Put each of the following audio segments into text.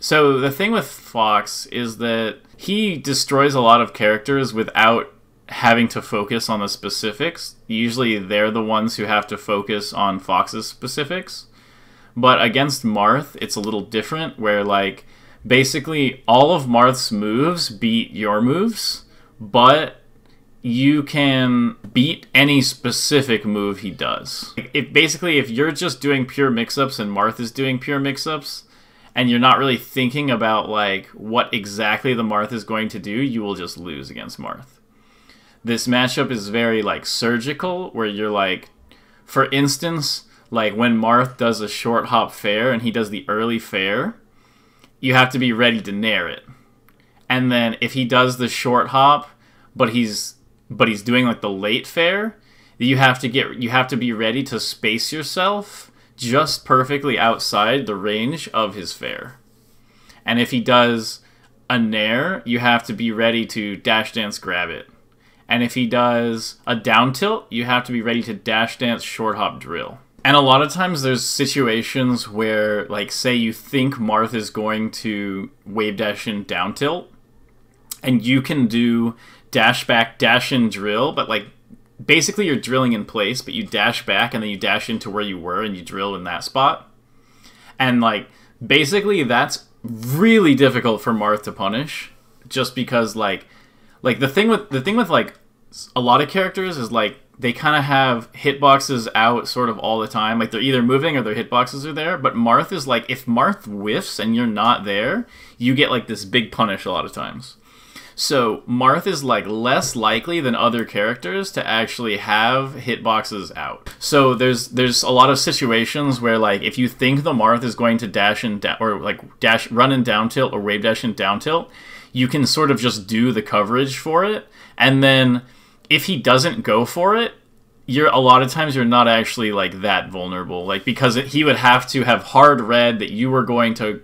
So the thing with Fox is that he destroys a lot of characters without having to focus on the specifics. Usually they're the ones who have to focus on Fox's specifics. But against Marth, it's a little different, where, like, basically all of Marth's moves beat your moves, but you can beat any specific move he does. If you're just doing pure mix-ups and Marth is doing pure mix-ups, and you're not really thinking about, like, what exactly the Marth is going to do, you will just lose against Marth. This matchup is very, like, surgical, where you're, like, for instance, like, when Marth does a short hop fair and he does the early fair, you have to be ready to nair it. And then if he does the short hop, but he's doing, like, the late fair, you have to be ready to space yourself just perfectly outside the range of his fair. And if he does a nair, you have to be ready to dash dance grab it. And if he does a down tilt, you have to be ready to dash dance short hop drill. And a lot of times there's situations where, like, say you think Marth is going to wave dash in down tilt, and you can do dash back, dash in drill, but, like, basically you're drilling in place, but you dash back and then you dash into where you were and you drill in that spot. And, like, basically that's really difficult for Marth to punish, just because, like the thing with like a lot of characters is, like, they kind of have hitboxes out sort of all the time. Like, they're either moving or their hitboxes are there. But Marth is, like, if Marth whiffs and you're not there, you get, like, this big punish a lot of times. So Marth is, like, less likely than other characters to actually have hitboxes out. So there's a lot of situations where, like, if you think the Marth is going to dash in or, like, run in down tilt or wave dash in down tilt, you can sort of just do the coverage for it, and then if he doesn't go for it, a lot of times you're not actually, like, that vulnerable, like, because he would have to have hard read that you were going to,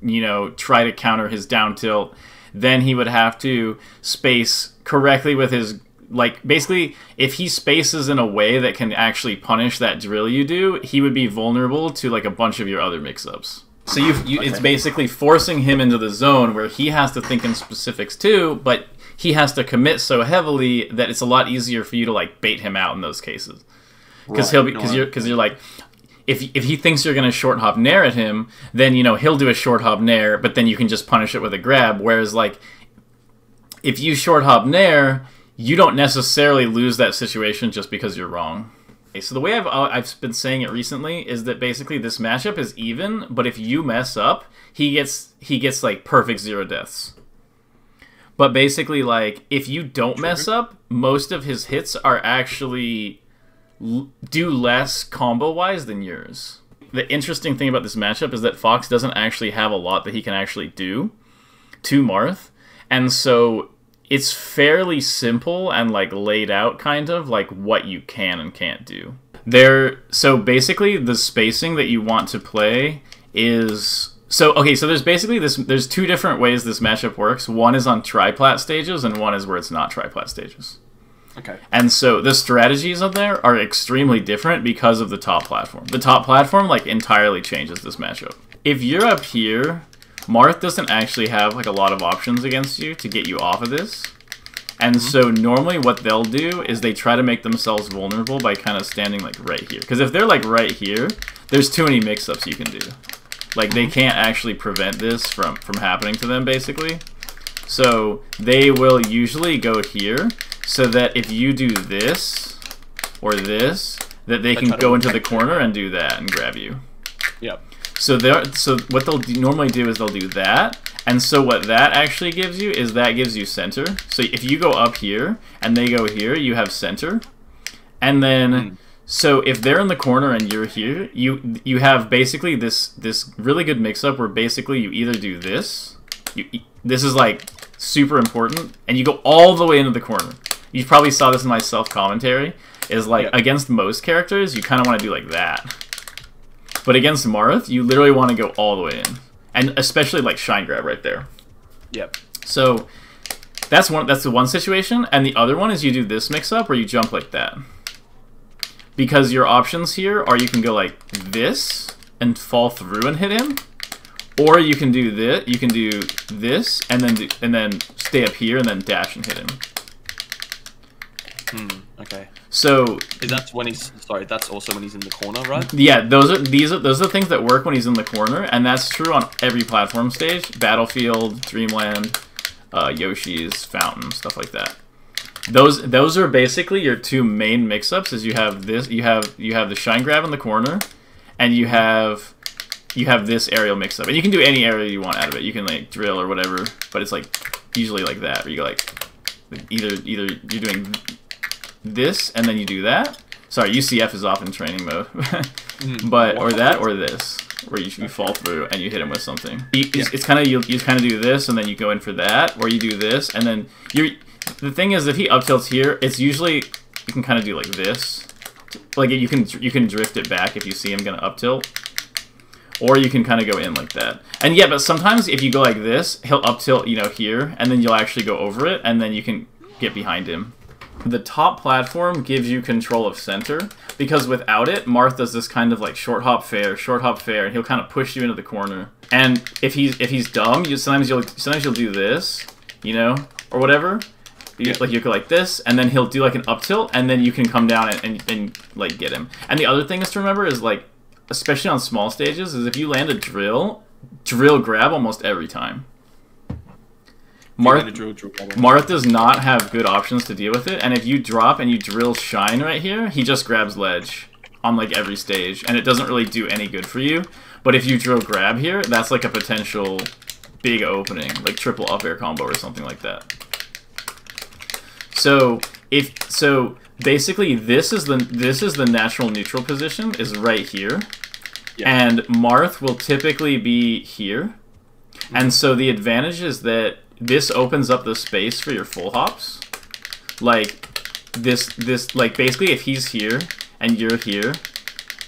you know, try to counter his down tilt. Then he would have to space correctly with his, like, basically, if he spaces in a way that can actually punish that drill you do, he would be vulnerable to, like, a bunch of your other mix-ups. So it's basically forcing him into the zone where he has to think in specifics too, but he has to commit so heavily that it's a lot easier for you to, like, bait him out in those cases. Because you're like, if he thinks you're going to short hop nair at him, then, you know, he'll do a short hop nair, but then you can just punish it with a grab. Whereas, like, if you short hop nair, you don't necessarily lose that situation just because you're wrong. Okay, so the way I've been saying it recently is that basically this matchup is even, but if you mess up, he gets like perfect 0 deaths. But basically, like, if you don't mess up, most of his hits are actually do less combo-wise than yours. The interesting thing about this matchup is that Fox doesn't actually have a lot that he can actually do to Marth, and so it's fairly simple and, like, laid out, kind of, like, what you can and can't do. So basically, the spacing that you want to play is... So there's two different ways this matchup works. One is on triplat stages, and one is where it's not triplat stages. Okay. And so the strategies on there are extremely different because of the top platform. The top platform, like, entirely changes this matchup. If you're up here, Marth doesn't actually have, like, a lot of options against you to get you off of this. And so normally what they'll do is they try to make themselves vulnerable by kind of standing, like, right here. Because if they're, like, right here, there's too many mix-ups you can do. Like, they can't actually prevent this from happening to them, basically. So they will usually go here, so that if you do this or this, that they can go into the corner and do that and grab you. Yep. So what they'll normally do is they'll do that, and so what that actually gives you is that gives you center. So if you go up here and they go here, you have center, and then so if they're in the corner and you're here, you have basically this really good mix-up where basically you either do this, this is, like, super important, and you go all the way into the corner. You probably saw this in my self-commentary, is, like, against most characters, you kind of want to do like that. But against Marth, you literally want to go all the way in. And especially, like, Shine Grab right there. Yep. So that's the one situation, and the other one is you do this mix-up where you jump like that. Because your options here are you can go like this and fall through and hit him, Or you can do this. You can do this, and then stay up here, and then dash and hit him. Okay. So is that when he's that's also when he's in the corner, right? Yeah, those are the things that work when he's in the corner, and that's true on every platform stage: Battlefield, Dreamland, Yoshi's, Fountain, stuff like that. Those are basically your two main mix-ups. Is you have this, you have the shine grab in the corner, and you have this aerial mix-up, and you can do any area you want out of it. You can like drill or whatever, but it's like usually like that, where you go like either you're doing this and then you do that. Sorry, UCF is off in training mode, but or that or this, where you fall through and you hit him with something. It's kind of you kind of do this and then you go in for that, or you do this and then you're. The thing is, if he up tilts here, it's usually you can kind of do like this, like you can drift it back if you see him gonna up tilt. Or you can kind of go in like that. And yeah, but sometimes if you go like this, he'll up tilt, you know, here, and then you'll actually go over it, and then you can get behind him. The top platform gives you control of center, because without it, Marth does this kind of like short hop fair, and he'll kind of push you into the corner. And if he's dumb, sometimes you'll do this, you know, or whatever. Like you go like this, and then he'll do like an up tilt, and then you can come down and like get him. And the other thing is to remember is like, especially on small stages, is if you land a drill grab almost every time. Marth does not have good options to deal with it, and if you drop and you drill shine right here, he just grabs ledge on like every stage, and it doesn't really do any good for you. But if you drill grab here, that's like a potential big opening, like triple up air combo or something like that. So basically this is the natural neutral position, is right here. Yeah. And Marth will typically be here. And so the advantage is that this opens up the space for your full hops. Like this like basically if he's here and you're here,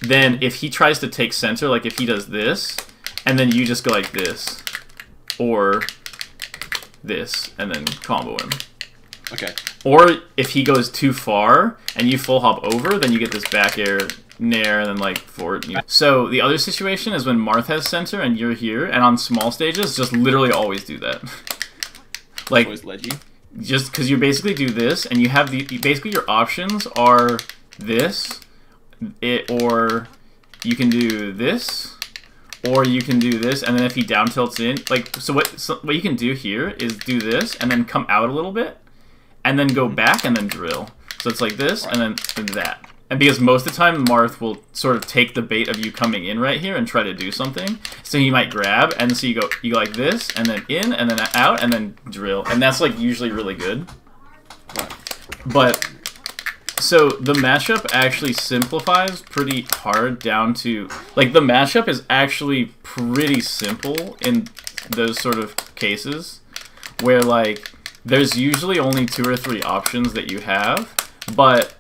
then if he tries to take center, like if he does this, and then you just go like this, or this, and then combo him. Okay. Or if he goes too far and you full hop over, then you get this back air nair and then like forward. So the other situation is when Marth has center and you're here, and on small stages, just literally always do that. Like always ledgy. Just because you basically do this, and you have basically your options are this, or you can do this, or you can do this, and then if he down tilts in, like so what you can do here is do this and then come out a little bit, and then go back and then drill. So it's like this and then that. And because most of the time Marth will sort of take the bait of you coming in right here and try to do something, so he might grab, and so you go like this, and then in, and then out, and then drill, and that's like usually really good. But so the matchup actually simplifies pretty hard down to like the matchup is actually pretty simple in those sort of cases where like there's usually only 2 or 3 options that you have, but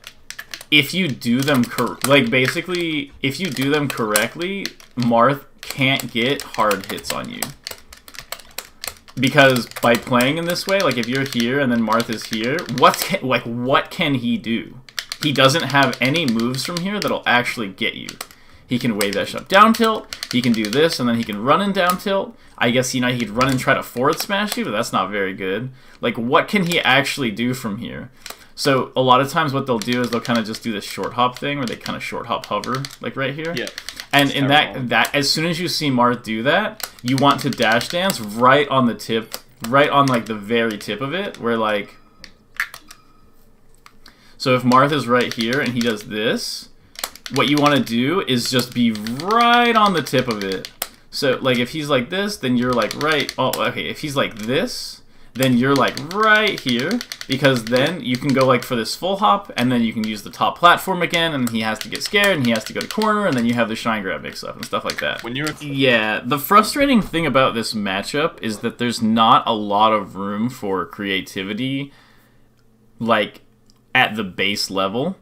if you do them if you do them correctly, Marth can't get hard hits on you. Because by playing in this way, like if you're here and then Marth is here, what can he do? He doesn't have any moves from here that'll actually get you. He can wave dash up down tilt, he can do this, and then he can run in down tilt. I guess, you know, he could run and try to forward smash you, but that's not very good. Like, what can he actually do from here? So a lot of times what they'll do is they'll kind of just do this short hop thing where they kind of short hop hover, like right here. Yeah. And in that as soon as you see Marth do that, you want to dash dance right on the tip, right on like the very tip of it, where like, so if Marth is right here and he does this, what you want to do is just be right on the tip of it. So like if he's like this, then you're like right, oh okay, if he's like this, then you're like right here, because then you can go like for this full hop, and then you can use the top platform again, and he has to get scared, and he has to go to corner, and then you have the shine grab mix up and stuff like that. Yeah, the frustrating thing about this matchup is that there's not a lot of room for creativity, like at the base level.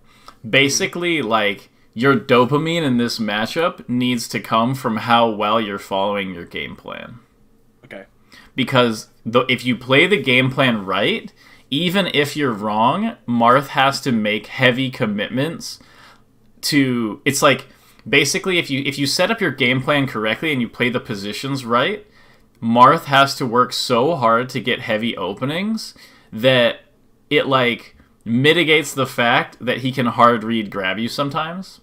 Basically, like your dopamine in this matchup needs to come from how well you're following your game plan. Okay. Because if you play the game plan right, even if you're wrong, Marth has to make heavy commitments to... It's like, basically, if you set up your game plan correctly and you play the positions right, Marth has to work so hard to get heavy openings that it like mitigates the fact that he can hard read grab you sometimes.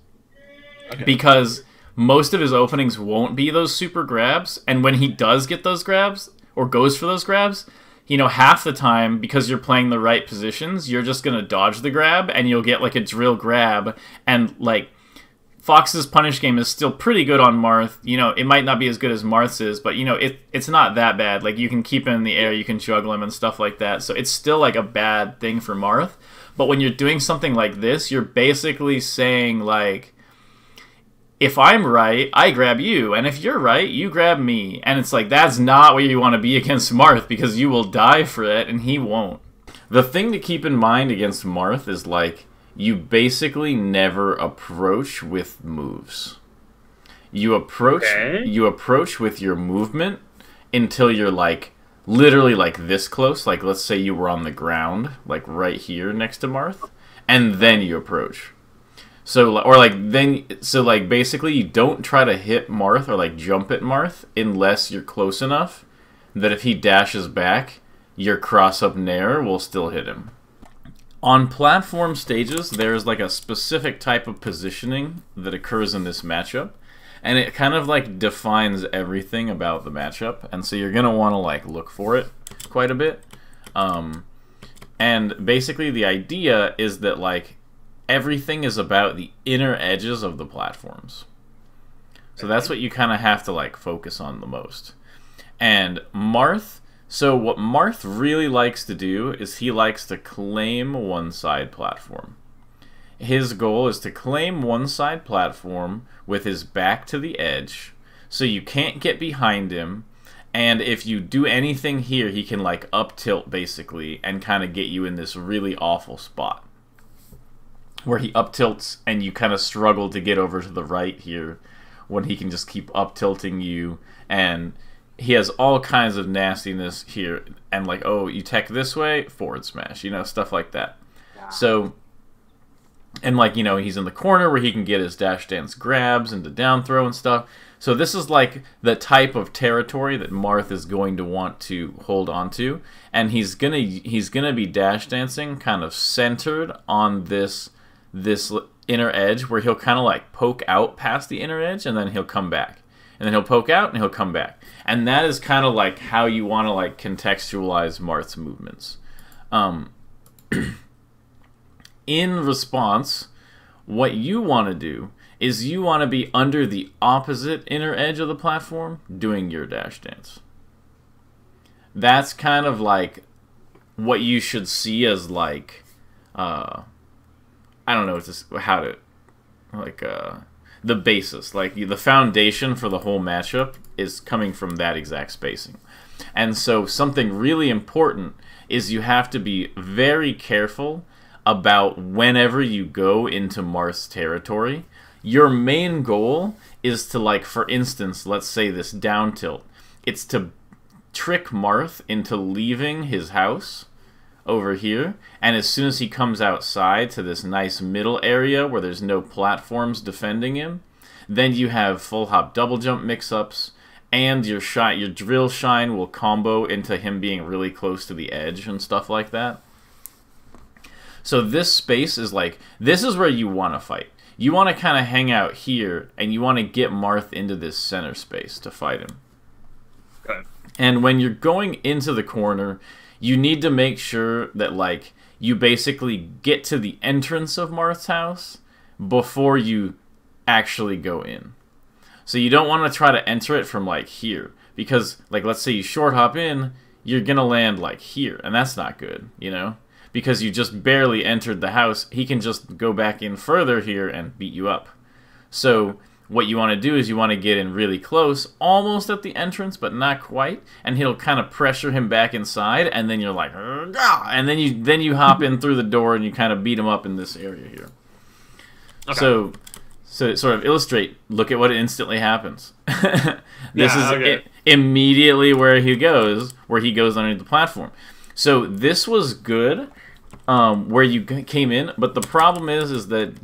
Okay. Because most of his openings won't be those super grabs, and when he does get those grabs or goes for those grabs, you know, half the time, because you're playing the right positions, you're just gonna dodge the grab and you'll get like a drill grab. And like Fox's punish game is still pretty good on Marth. You know, it might not be as good as Marth's is, but you know, it's not that bad. Like you can keep him in the air, you can juggle him and stuff like that. So it's still like a bad thing for Marth. But when you're doing something like this, you're basically saying like, if I'm right, I grab you, and if you're right, you grab me. And it's like, that's not where you want to be against Marth, because you will die for it, and he won't. The thing to keep in mind against Marth is, like, you basically never approach with moves. You approach with your movement until you're, like, literally, like, this close. Like, let's say you were on the ground, like, right here next to Marth, and then you approach. So, or like, then, so like, basically you don't try to hit Marth or like jump at Marth unless you're close enough that if he dashes back, your cross-up nair will still hit him. On platform stages, there's like a specific type of positioning that occurs in this matchup, and it kind of like defines everything about the matchup, and so you're gonna want to like look for it quite a bit. And basically the idea is that like, everything is about the inner edges of the platforms. So that's what you kind of have to like focus on the most. And Marth, so what Marth really likes to do is he likes to claim one side platform. His goal is to claim one side platform with his back to the edge, so you can't get behind him, and if you do anything here, he can like up tilt basically and kind of get you in this really awful spot where he up tilts and you kind of struggle to get over to the right here when he can just keep up tilting you, and he has all kinds of nastiness here, and like, oh, you tech this way, forward smash, you know, stuff like that. Yeah. So, and like, you know, he's in the corner where he can get his dash dance grabs into down throw and stuff. So this is like the type of territory that Marth is going to want to hold on to, and he's gonna be dash dancing kind of centered on this inner edge, where he'll kind of like poke out past the inner edge and then he'll come back, and then he'll poke out and he'll come back, and that is kind of like how you want to like contextualize Marth's movements. In response, what you want to do is you want to be under the opposite inner edge of the platform doing your dash dance. That's kind of like what you should see as like I don't know how to, like, the basis, like the foundation for the whole matchup is coming from that exact spacing. And so something really important is you have to be very careful about whenever you go into Marth's territory. Your main goal is to, like, for instance, let's say this down tilt, it's to trick Marth into leaving his house over here, and as soon as he comes outside to this nice middle area where there's no platforms defending him, then you have full hop double jump mix-ups, and your drill shine will combo into him being really close to the edge and stuff like that. So this space is like, this is where you want to fight. You want to kind of hang out here, and you want to get Marth into this center space to fight him. Okay. And when you're going into the corner, you need to make sure that, like, you basically get to the entrance of Marth's house before you actually go in. So you don't want to try to enter it from, like, here. Because, like, let's say you short hop in, you're going to land, like, here. And that's not good, you know? Because you just barely entered the house, he can just go back in further here and beat you up. So what you want to do is you want to get in really close, almost at the entrance, but not quite, and he'll kind of pressure him back inside, and then you're like, and then you hop in through the door and you kind of beat him up in this area here. Okay. So to sort of illustrate, look at what instantly happens. This is immediately where he goes underneath the platform. So this was good, where you came in, but the problem is that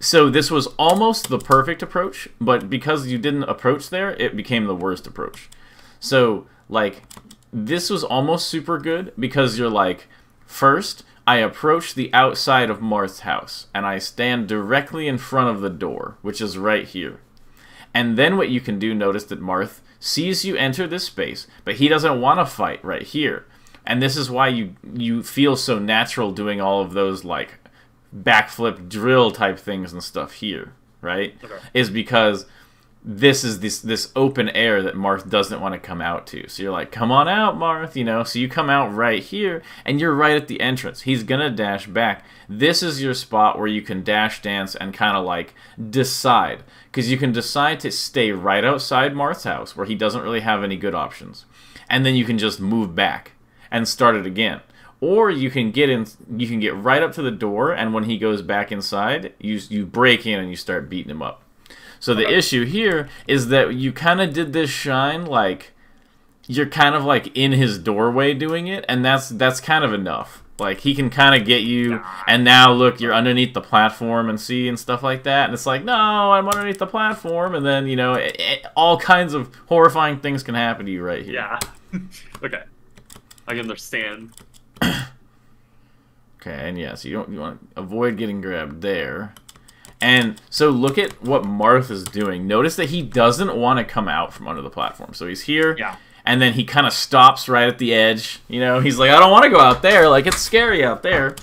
So this was almost the perfect approach, but because you didn't approach there, it became the worst approach. So, like, this was almost super good because you're like, first, I approach the outside of Marth's house, and I stand directly in front of the door, which is right here. And then what you can do, notice that Marth sees you enter this space, but he doesn't want to fight right here. And this is why you feel so natural doing all of those, like, backflip drill type things and stuff here, right? Okay. Is because this is this open air that Marth doesn't want to come out to. So you're like, come on out, Marth, you know? So you come out right here, and you're right at the entrance. He's going to dash back. This is your spot where you can dash dance and kind of, like, decide. Because you can decide to stay right outside Marth's house, where he doesn't really have any good options. And then you can just move back and start it again. Or you can get in. You can get right up to the door, and when he goes back inside, you break in and you start beating him up. So the issue here is that you kind of did this shine like you're kind of like in his doorway doing it, and that's kind of enough. Like, he can kind of get you, and now look, you're underneath the platform and see and stuff like that, and it's like, no, I'm underneath the platform, and then, you know, all kinds of horrifying things can happen to you right here. Yeah. Okay. I can understand. Okay, and yeah, so you want to avoid getting grabbed there. And so look at what Marth is doing. Notice that he doesn't want to come out from under the platform. So he's here, and then he kind of stops right at the edge. You know, he's like, I don't want to go out there. Like, it's scary out there.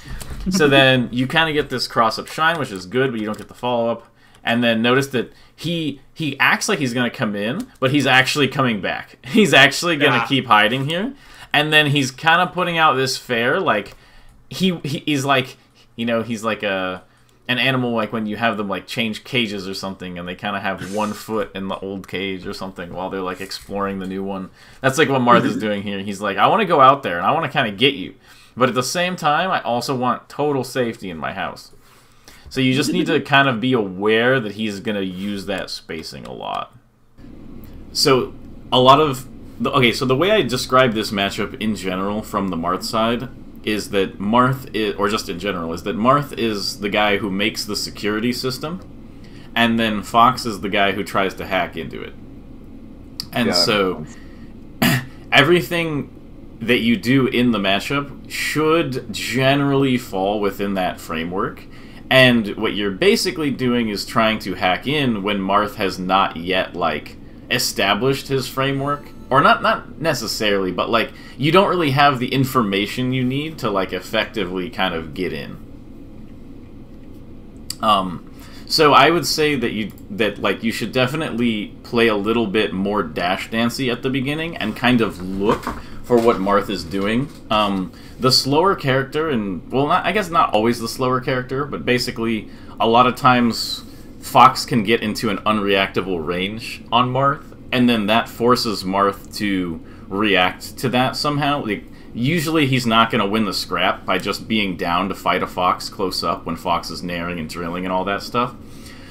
So then you kind of get this cross-up shine, which is good, but you don't get the follow-up. And then notice that he acts like he's going to come in, but he's actually coming back. He's actually going to keep hiding here. And then he's kind of putting out this fair, like, he's like, you know, he's like an animal, like when you have them like change cages or something, and they kind of have one foot in the old cage or something while they're like exploring the new one. That's like what Marth is doing here. He's like, I want to go out there and I want to kind of get you, but at the same time, I also want total safety in my house. So you just need to kind of be aware that he's going to use that spacing a lot. So a lot of okay, so the way I describe this matchup in general from the Marth side is that Marth is, or just in general, is that Marth is the guy who makes the security system, and then Fox is the guy who tries to hack into it. And so everything that you do in the matchup should generally fall within that framework. And what you're basically doing is trying to hack in when Marth has not yet, like, established his framework. Or not necessarily, but, like, you don't really have the information you need to, like, effectively kind of get in. So I would say that you should definitely play a little bit more dash dancey at the beginning and kind of look for what Marth is doing. The slower character, and well, I guess not always the slower character, but basically a lot of times Fox can get into an unreactable range on Marth, and then that forces Marth to react to that somehow. Like, usually he's not going to win the scrap by just being down to fight a Fox close up when Fox is naring and drilling and all that stuff.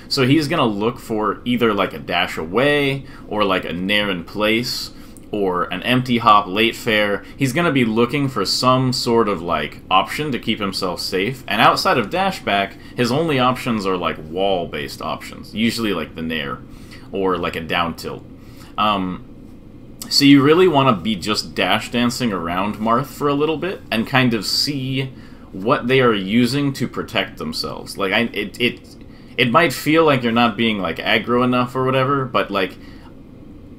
So he's going to look for either like a dash away, or like a nair in place, or an empty hop late fair. He's going to be looking for some sort of like option to keep himself safe. And outside of dashback, his only options are like wall-based options, usually like the nair or like a down tilt. So you really want to be just dash dancing around Marth for a little bit and kind of see what they are using to protect themselves. Like, it might feel like you're not being like aggro enough or whatever, but like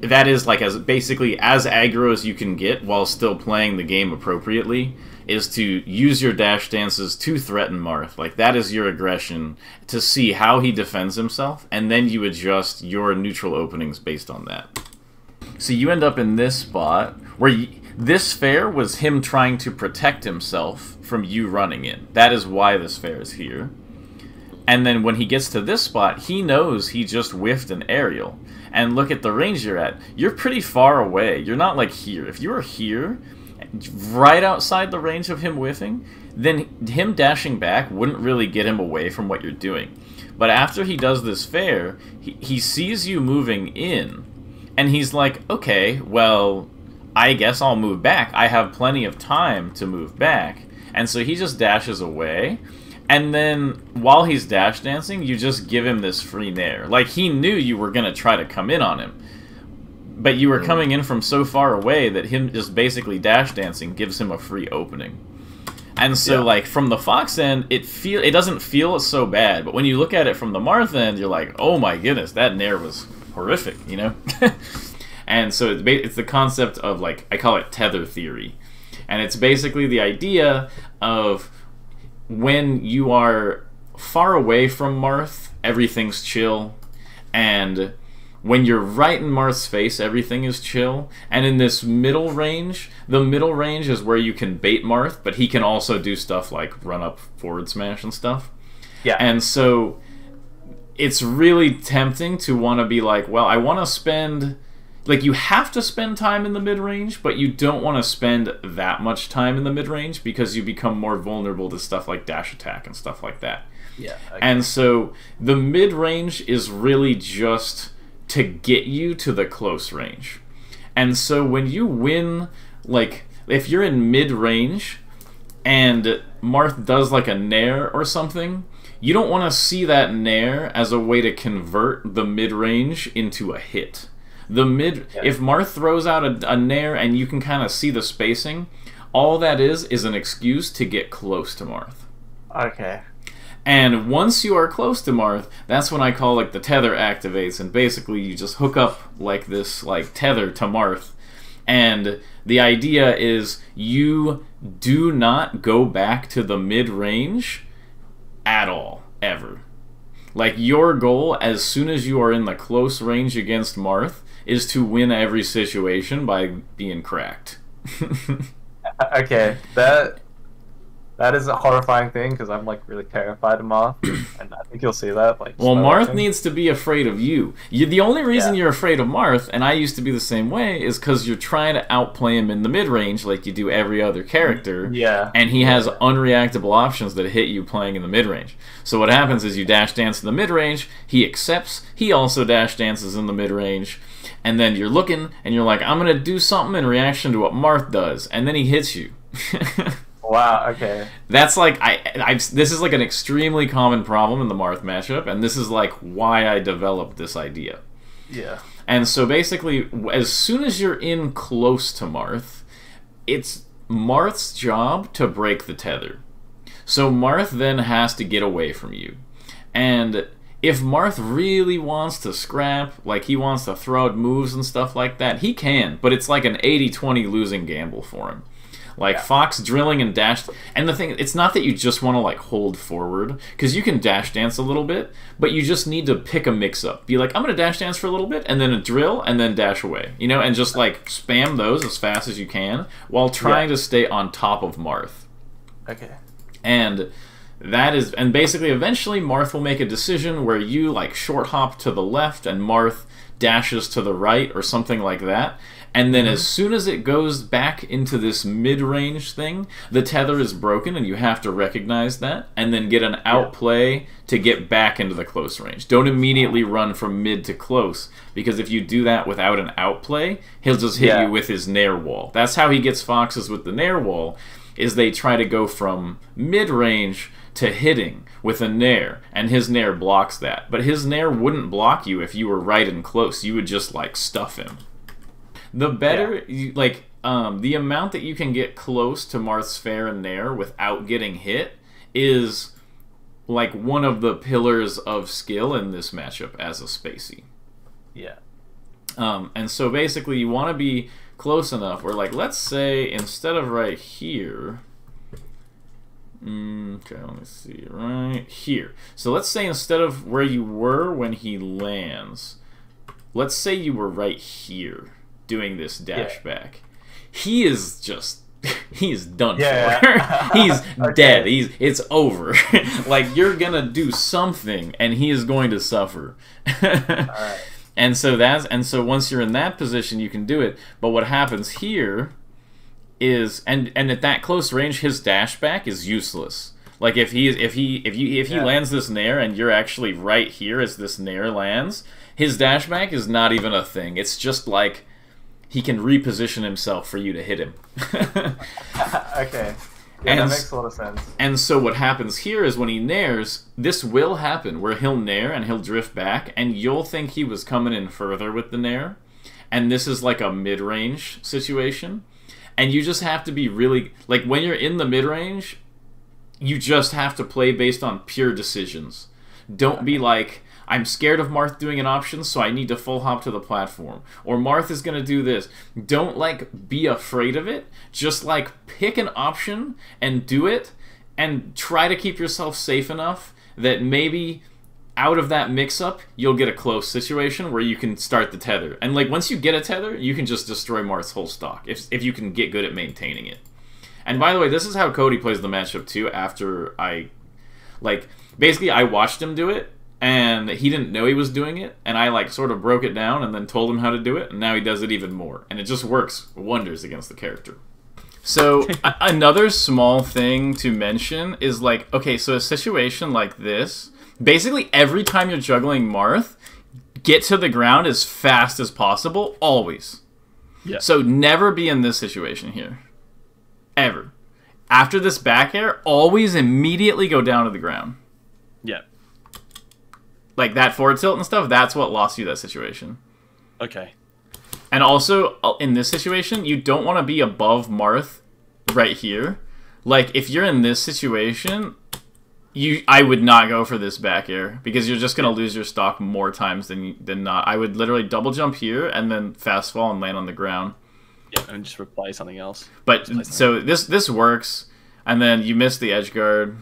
that is like as basically as aggro as you can get while still playing the game appropriately, is to use your dash dances to threaten Marth. Like, that is your aggression, to see how he defends himself, and then you adjust your neutral openings based on that. So you end up in this spot where this fair was him trying to protect himself from you running in. That is why this fair is here. And then when he gets to this spot, he knows he just whiffed an aerial. And look at the range you're at. You're pretty far away. You're not like here. If you were here, right outside the range of him whiffing, then him dashing back wouldn't really get him away from what you're doing. But after he does this fair, he sees you moving in, and he's like, okay, well, I guess I'll move back. I have plenty of time to move back. And so he just dashes away, And then, while he's dash dancing, you just give him this free nair. Like, he knew you were going to try to come in on him. But you were coming in from so far away that him just basically dash dancing gives him a free opening. And so, like, from the Fox end, it doesn't feel so bad. But when you look at it from the Marth end, you're like, oh my goodness, that nair was horrific, you know? And so it's the concept of, like, I call it tether theory. And it's basically the idea of when you are far away from Marth, everything's chill. And when you're right in Marth's face, everything is chill. And in this middle range, the middle range is where you can bait Marth, but he can also do stuff like run up forward smash and stuff. Yeah. And so it's really tempting to want to be like, well, I want to spend... Like, you have to spend time in the mid-range, but you don't want to spend that much time in the mid-range because you become more vulnerable to stuff like dash attack and stuff like that. Yeah. Okay. And so the mid-range is really just to get you to the close range. And so when you win, like, if you're in mid-range and Marth does like a nair or something, you don't want to see that nair as a way to convert the mid-range into a hit. If Marth throws out a nair and you can kind of see the spacing, all that is an excuse to get close to Marth. Okay. And once you are close to Marth, that's when I call, like, the tether activates, and basically you just hook up like this, like, tether to Marth. And the idea is you do not go back to the mid-range at all, ever. Like, your goal, as soon as you are in the close range against Marth, is to win every situation by being cracked. Okay, that is a horrifying thing because I'm like really terrified of Marth, and I think you'll see that. Like, well, Marth needs to be afraid of you. The only reason you're afraid of Marth, and I used to be the same way, is because you're trying to outplay him in the mid range like you do every other character. Yeah. And he has unreactable options that hit you playing in the mid range. So what happens is you dash dance in the mid range. He accepts. He also dash dances in the mid range. And then you're looking, and you're like, I'm going to do something in reaction to what Marth does. And then he hits you. Wow, okay. That's like, this is like an extremely common problem in the Marth matchup, and this is like why I developed this idea. Yeah. And so basically, as soon as you're in close to Marth, it's Marth's job to break the tether. So Marth then has to get away from you. And if Marth really wants to scrap, like he wants to throw out moves and stuff like that, he can, but it's like an 80-20 losing gamble for him. Like, Fox drilling and dash... And the thing, it's not that you just want to, like, hold forward, because you can dash dance a little bit, but you just need to pick a mix-up. Be like, I'm going to dash dance for a little bit, and then a drill, and then dash away. You know, and just, like, spam those as fast as you can, while trying to stay on top of Marth. Okay. And that is... And basically, eventually, Marth will make a decision where you, like, short hop to the left, and Marth dashes to the right, or something like that. And then as soon as it goes back into this mid-range thing, the tether is broken, and you have to recognize that, and then get an outplay to get back into the close range. Don't immediately run from mid to close, because if you do that without an outplay, he'll just hit you with his nair wall. That's how he gets Foxes with the nair wall, is they try to go from mid-range to hitting with a nair, and his nair blocks that. But his nair wouldn't block you if you were right and close. You would just, like, stuff him. The better, the amount that you can get close to Marth's fair and nair without getting hit is, like, one of the pillars of skill in this matchup as a spacey. Yeah. And so basically you want to be close enough where, like, let's say instead of right here... Okay, let me see. Right here. So let's say instead of where you were when he lands, let's say you were right here doing this dash back. He is just... He's done for. He's dead. It's over. Like, you're gonna do something, and he is going to suffer. Alright. And so once you're in that position, you can do it. But what happens here is, and at that close range, his dash back is useless. Like, if he lands this nair, and you're actually right here as this nair lands, his dash back is not even a thing. It's just like he can reposition himself for you to hit him. Okay. Yeah, And that makes a lot of sense. And so what happens here is when he nairs, this will happen, where he'll nair and he'll drift back, and you'll think he was coming in further with the nair, and this is like a mid-range situation, and you just have to be really... Like, when you're in the mid-range, you just have to play based on pure decisions. Don't be like, I'm scared of Marth doing an option, so I need to full hop to the platform. Or Marth is going to do this. Don't, like, be afraid of it. Just, like, pick an option and do it, and try to keep yourself safe enough that maybe out of that mix-up, you'll get a close situation where you can start the tether. And, like, once you get a tether, you can just destroy Marth's whole stock, if you can get good at maintaining it. And, by the way, this is how Cody plays the matchup, too, after I... Like, basically, I watched him do it, and he didn't know he was doing it, and I like sort of broke it down and then told him how to do it, and now he does it even more, and it just works wonders against the character. So another small thing to mention is like, okay, so a situation like this, basically every time you're juggling Marth, get to the ground as fast as possible, always. Yeah. So never be in this situation here. Ever. After this back air, always immediately go down to the ground. Yeah. Like that forward tilt and stuff, that's what lost you that situation. Okay. And also, in this situation, you don't want to be above Marth right here. Like, if you're in this situation, I would not go for this back air, because you're just going to lose your stock more times than not. I would literally double jump here, and then fast fall and land on the ground. Yeah, and just replay something else. But, so this works, and then you miss the edge guard.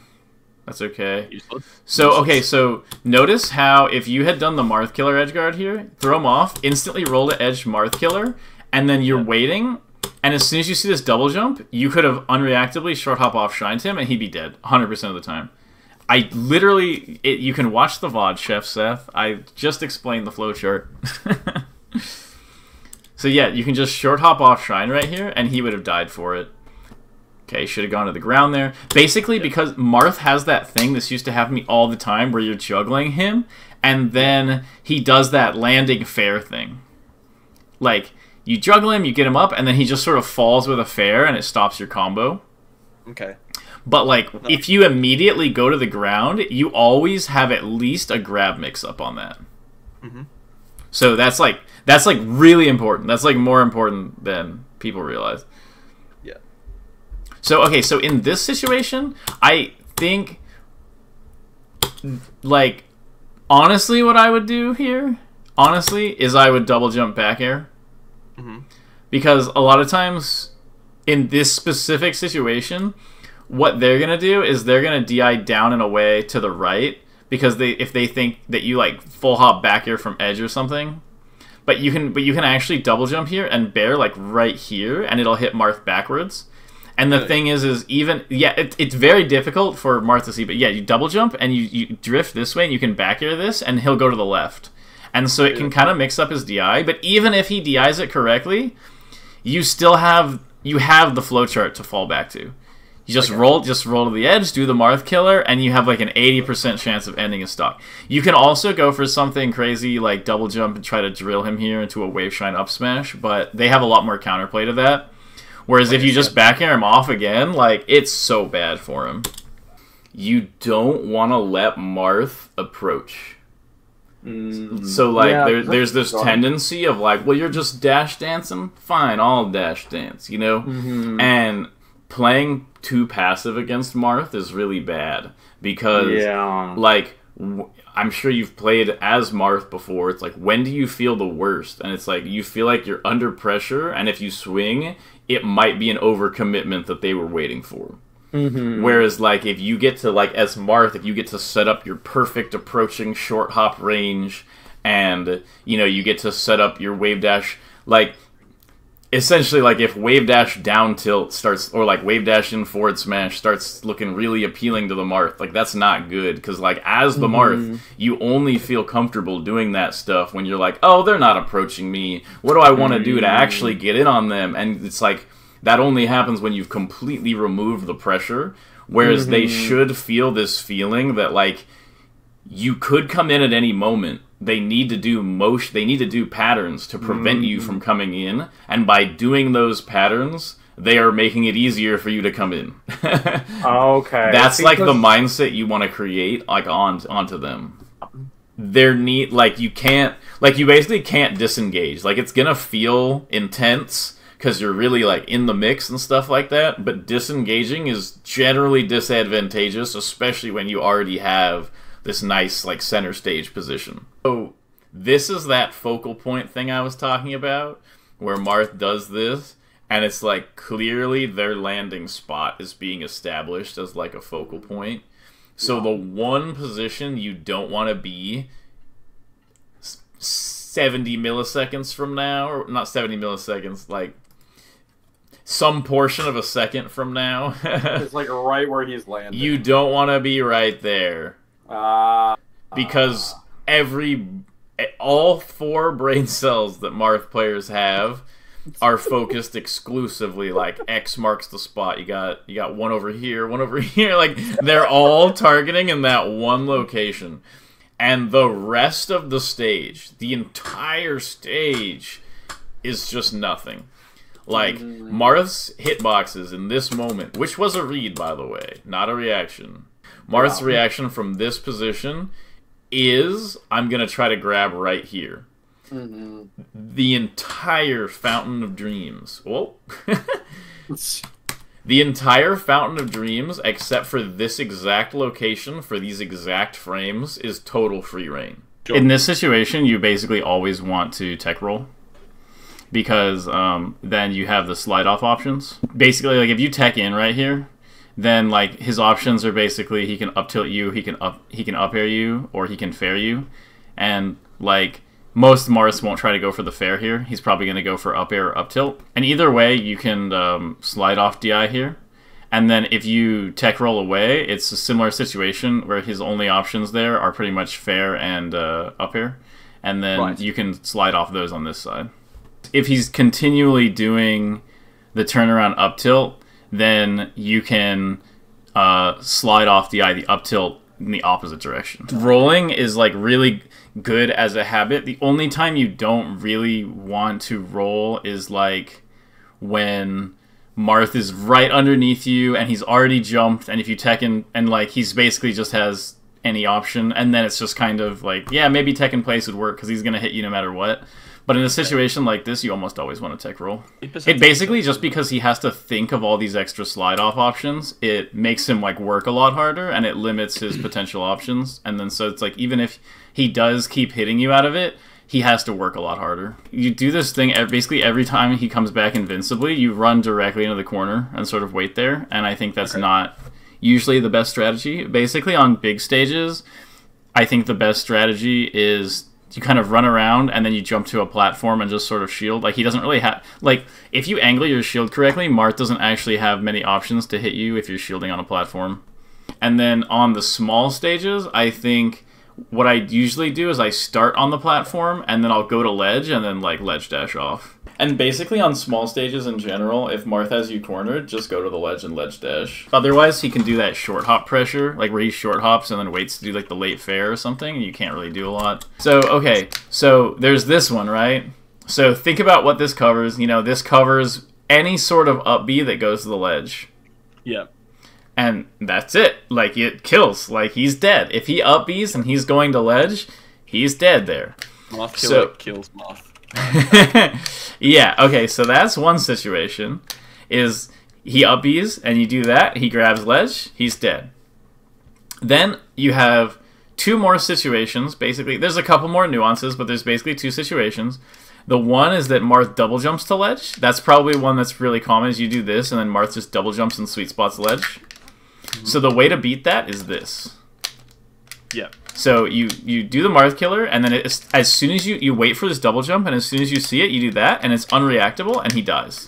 That's okay. So, okay, so notice how if you had done the Marth Killer edgeguard here, throw him off, instantly roll to edge Marth Killer, and then you're waiting, and as soon as you see this double jump, you could have unreactably short hop off shined him, and he'd be dead 100% of the time. I literally... you can watch the VOD, Chef Seth. I just explained the flowchart. So yeah, you can just short hop off shine right here, and he would have died for it. Okay, should have gone to the ground there. Basically, because Marth has that thing, this used to happen to me all the time, where you're juggling him, and then he does that landing fair thing. Like, you juggle him, you get him up, and then he just sort of falls with a fair, and it stops your combo. Okay. But, like, if you immediately go to the ground, you always have at least a grab mix-up on that. Mm-hmm. So that's, like, really important. That's, like, more important than people realize. So, okay, so in this situation, I think, like, honestly what I would do here, honestly, is I would double jump back air. Mm-hmm. Because a lot of times, in this specific situation, what they're going to do is they're going to DI down and away to the right, because if they think that you, like, full hop back air from edge or something, but you can actually double jump here and bear, like, right here, and it'll hit Marth backwards. And the thing is even... Yeah, it's very difficult for Marth to see, but yeah, you double jump, and you drift this way, and you can back air this, and he'll go to the left. And so it can kind of mix up his DI, but even if he DIs it correctly, you still have... You have the flowchart to fall back to. You just roll to the edge, do the Marth Killer, and you have like an 80% chance of ending his stock. You can also go for something crazy like double jump and try to drill him here into a wave shine up smash, but they have a lot more counterplay to that. Whereas if you just back air him off again, like, it's so bad for him. You don't want to let Marth approach. Mm-hmm. So, like, there's this tendency of, like, well, you're just dash dancing? Fine, I'll dash dance, you know? Mm-hmm. And playing too passive against Marth is really bad. Because, like, I'm sure you've played as Marth before. It's like, when do you feel the worst? And it's like, you feel like you're under pressure, and if you swing... it might be an overcommitment that they were waiting for. Mm-hmm. Whereas, like, if you get to, like, as Marth, if you get to set up your perfect approaching short hop range, and, you know, you get to set up your wave dash, like, essentially, like, if wave dash down tilt starts, or, like, wave dash in forward smash starts looking really appealing to the Marth, like, that's not good, because, like, as the Marth, you only feel comfortable doing that stuff when you're like, oh, they're not approaching me, what do I want to do to actually get in on them? And it's like, that only happens when you've completely removed the pressure, whereas they should feel this feeling that, like, you could come in at any moment. They need to do patterns to prevent you from coming in, and by doing those patterns, they are making it easier for you to come in. Okay. That's like the mindset you want to create, like onto them. They're neat. Like you basically can't disengage. Like it's gonna feel intense because you're really like in the mix and stuff like that. But disengaging is generally disadvantageous, especially when you already have this nice like center stage position. So this is that focal point thing I was talking about, where Marth does this. And it's like clearly their landing spot is being established as like a focal point. So the one position you don't want to be 70 milliseconds from now, or not 70 milliseconds, like some portion of a second from now. It's like right where he's landing. You don't want to be right there. Because all 4 brain cells that Marth players have are focused exclusively, like X marks the spot. You got one over here, like they're all targeting in that one location. And the rest of the stage, the entire stage, is just nothing. Like Marth's hitboxes in this moment, which was a read by the way, not a reaction. Marth's reaction from this position is, I'm gonna try to grab right here. The entire Fountain of Dreams. Whoa. The entire Fountain of Dreams, except for this exact location, for these exact frames, is total free reign. Sure. In this situation, you basically always want to tech roll. Because then you have the slide off options. Basically, like if you tech in right here, then like his options are basically he can up tilt you, he can up air you, or he can fair you. And like most Marths won't try to go for the fair here. He's probably going to go for up air or up tilt. And either way, you can slide off DI here. And then if you tech roll away, it's a similar situation where his only options there are pretty much fair and up air. And then you can slide off those on this side. If he's continually doing the turnaround up tilt, then you can slide off the up tilt in the opposite direction. Rolling is like really good as a habit. The only time you don't really want to roll is like when Marth is right underneath you and he's already jumped, and if you tech in and like he's basically just has any option, and then it's just kind of like, yeah, maybe tech in place would work because he's gonna hit you no matter what. But in a situation like this, you almost always want to tech roll. It basically, just because he has to think of all these extra slide-off options, it makes him like work a lot harder, and it limits his potential options. And then so it's like, even if he does keep hitting you out of it, he has to work a lot harder. You do this thing basically every time he comes back invincibly, you run directly into the corner and sort of wait there. And I think that's not usually the best strategy. Basically, on big stages, I think the best strategy is you kind of run around and then you jump to a platform and just sort of shield. Like, he doesn't really have... Like, if you angle your shield correctly, Marth doesn't actually have many options to hit you if you're shielding on a platform. And then on the small stages, I think what I usually do is I start on the platform and then I'll go to ledge and then, like, ledge dash off. And basically on small stages in general, if Marth has you cornered, just go to the ledge and ledge dash. Otherwise, he can do that short hop pressure, like where he short hops and then waits to do like the late fair or something, and you can't really do a lot. So, okay, so there's this one, right? So think about what this covers. You know, this covers any sort of up B that goes to the ledge. Yeah. And that's it. Like, it kills. Like, he's dead. If he up Bs and he's going to ledge, he's dead there. Marth killer kills Marth. Yeah, okay, so that's one situation, is he up Bs and you do that, he grabs ledge, he's dead. Then you have two more situations, basically. There's a couple more nuances, but there's basically two situations. The one is that Marth double jumps to ledge. That's probably one that's really common, is you do this and then Marth just double jumps and sweet spots ledge. So the way to beat that is this. Yeah. So you do the Marth killer, and then as soon as you wait for this double jump, and as soon as you see it, you do that, and it's unreactable, and he dies.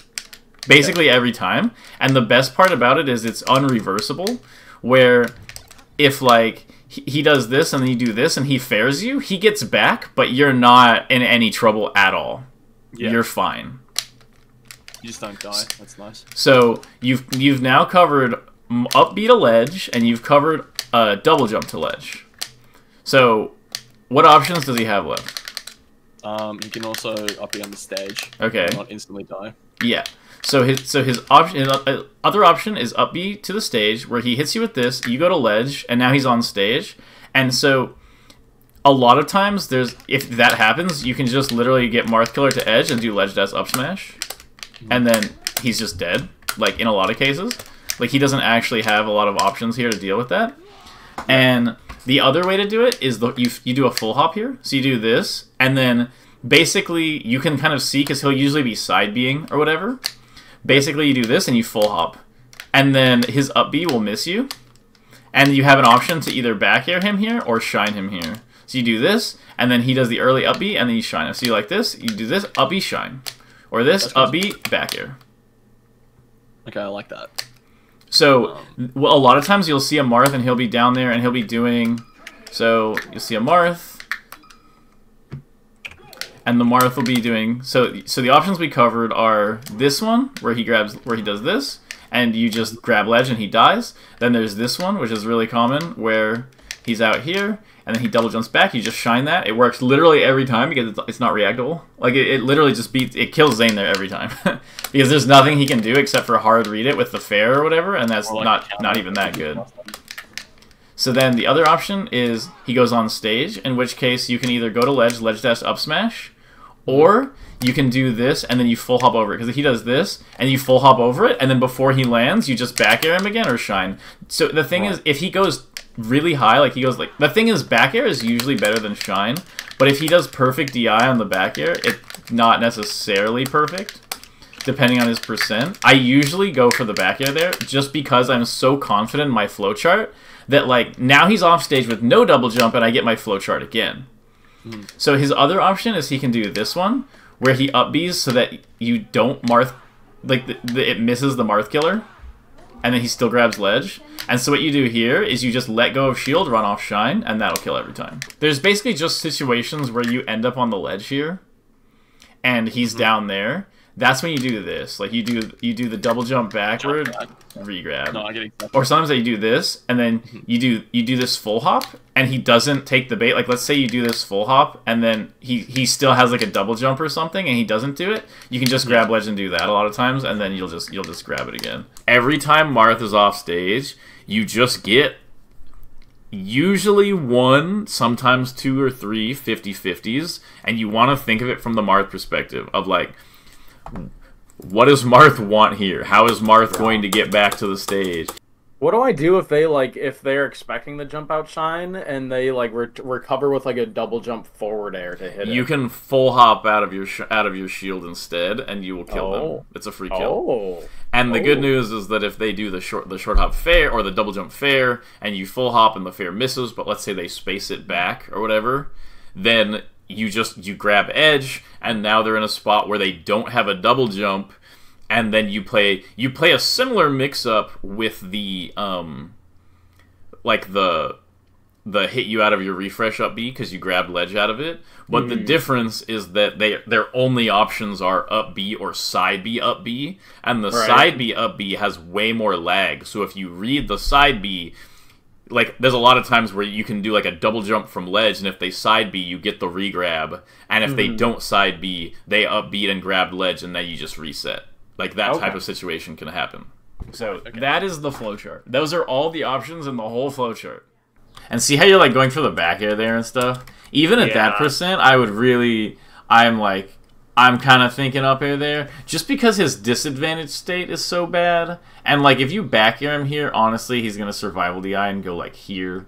Basically every time. And the best part about it is it's unreversible, where if, like, he does this, and then you do this, and he fairs you, he gets back, but you're not in any trouble at all. Yeah. You're fine. You just don't die. That's nice. So you've now covered up B to ledge, and you've covered double jump to ledge. So, what options does he have left? He can also up be on the stage. Okay. And not instantly die. Yeah. So his option, other option is up B to the stage, where he hits you with this. You go to ledge, and now he's on stage. And so, a lot of times, if that happens, you can just literally get Marth Killer to edge and do ledge dash up smash, and then he's just dead. Like in a lot of cases, like he doesn't actually have a lot of options here to deal with that. And the other way to do it is you do a full hop here. So you do this, and then basically you can kind of see, because he'll usually be side B'ing or whatever. Basically, you do this and you full hop, and then his up B will miss you, and you have an option to either back air him here or shine him here. So you do this, and then he does the early up B, and then you shine him. So you like this, you do this, up B, shine, or this, up B, back air. Okay, I like that. So a lot of times you'll see a Marth, and he'll be down there, and he'll be doing. So you'll see a Marth. And the Marth will be doing so the options we covered are this one where he does this, and you just grab ledge and he dies. Then there's this one, which is really common, where he's out here and then he double jumps back. You just shine that. It works literally every time because it's not reactable. Like it literally just kills Zane there every time because there's nothing he can do except for hard read it with the fair or whatever, and that's not even that good. So then the other option is he goes on stage, in which case you can either go to ledge dash up smash. Or you can do this, and then you full hop over it. Because he does this, and you full hop over it, and then before he lands, you just back air him again or shine. So the thing is, if he goes really high, like he goes like... The thing is, back air is usually better than shine. But if he does perfect DI on the back air, it's not necessarily perfect, depending on his percent. I usually go for the back air there, just because I'm so confident in my flowchart that, like, now he's off stage with no double jump, and I get my flowchart again. So his other option is he can do this one, where he up Bs so that you don't Marth, like it misses the Marth Killer, and then he still grabs ledge. And so what you do here is you just let go of shield, run off shine, and that'll kill every time. There's basically just situations where you end up on the ledge here, and he's down there. That's when you do this. Like you do the double jump backward, regrab. No, I get it. Or sometimes you do this, and then you do this full hop, and he doesn't take the bait. Like let's say you do this full hop, and then he still has like a double jump or something, and he doesn't do it. You can just grab ledge and do that a lot of times, and then you'll just grab it again. Every time Marth is off stage, you just get usually one, sometimes two or three 50-50s, and you want to think of it from the Marth perspective of like, what does Marth want here? How is Marth going to get back to the stage? What do I do if they're expecting the jump out shine and they like recover with like a double jump forward air to hit it? You can full hop out of your shield instead, and you will kill them. It's a free kill. And the good news is that if they do the short hop fair or the double jump fair, and you full hop and the fair misses, but let's say they space it back or whatever, then you grab edge, and now they're in a spot where they don't have a double jump, and then you play a similar mix up with the like the hit you out of your refresh up B because you grabbed ledge out of it, but the difference is that their only options are up B or side B up B, and the side B up B has way more lag. So if you read the side B, like, there's a lot of times where you can do, like, a double jump from ledge, and if they side B, you get the re-grab, and if they don't side B, they up B and grab ledge, and then you just reset. Like, that type of situation can happen. So, that is the flowchart. Those are all the options in the whole flowchart. And see how you're, like, going for the back air there and stuff? Even at that percent, I'm kind of thinking up air there, just because his disadvantage state is so bad. And, like, if you back air him here, honestly, he's going to survival DI and go, like, here.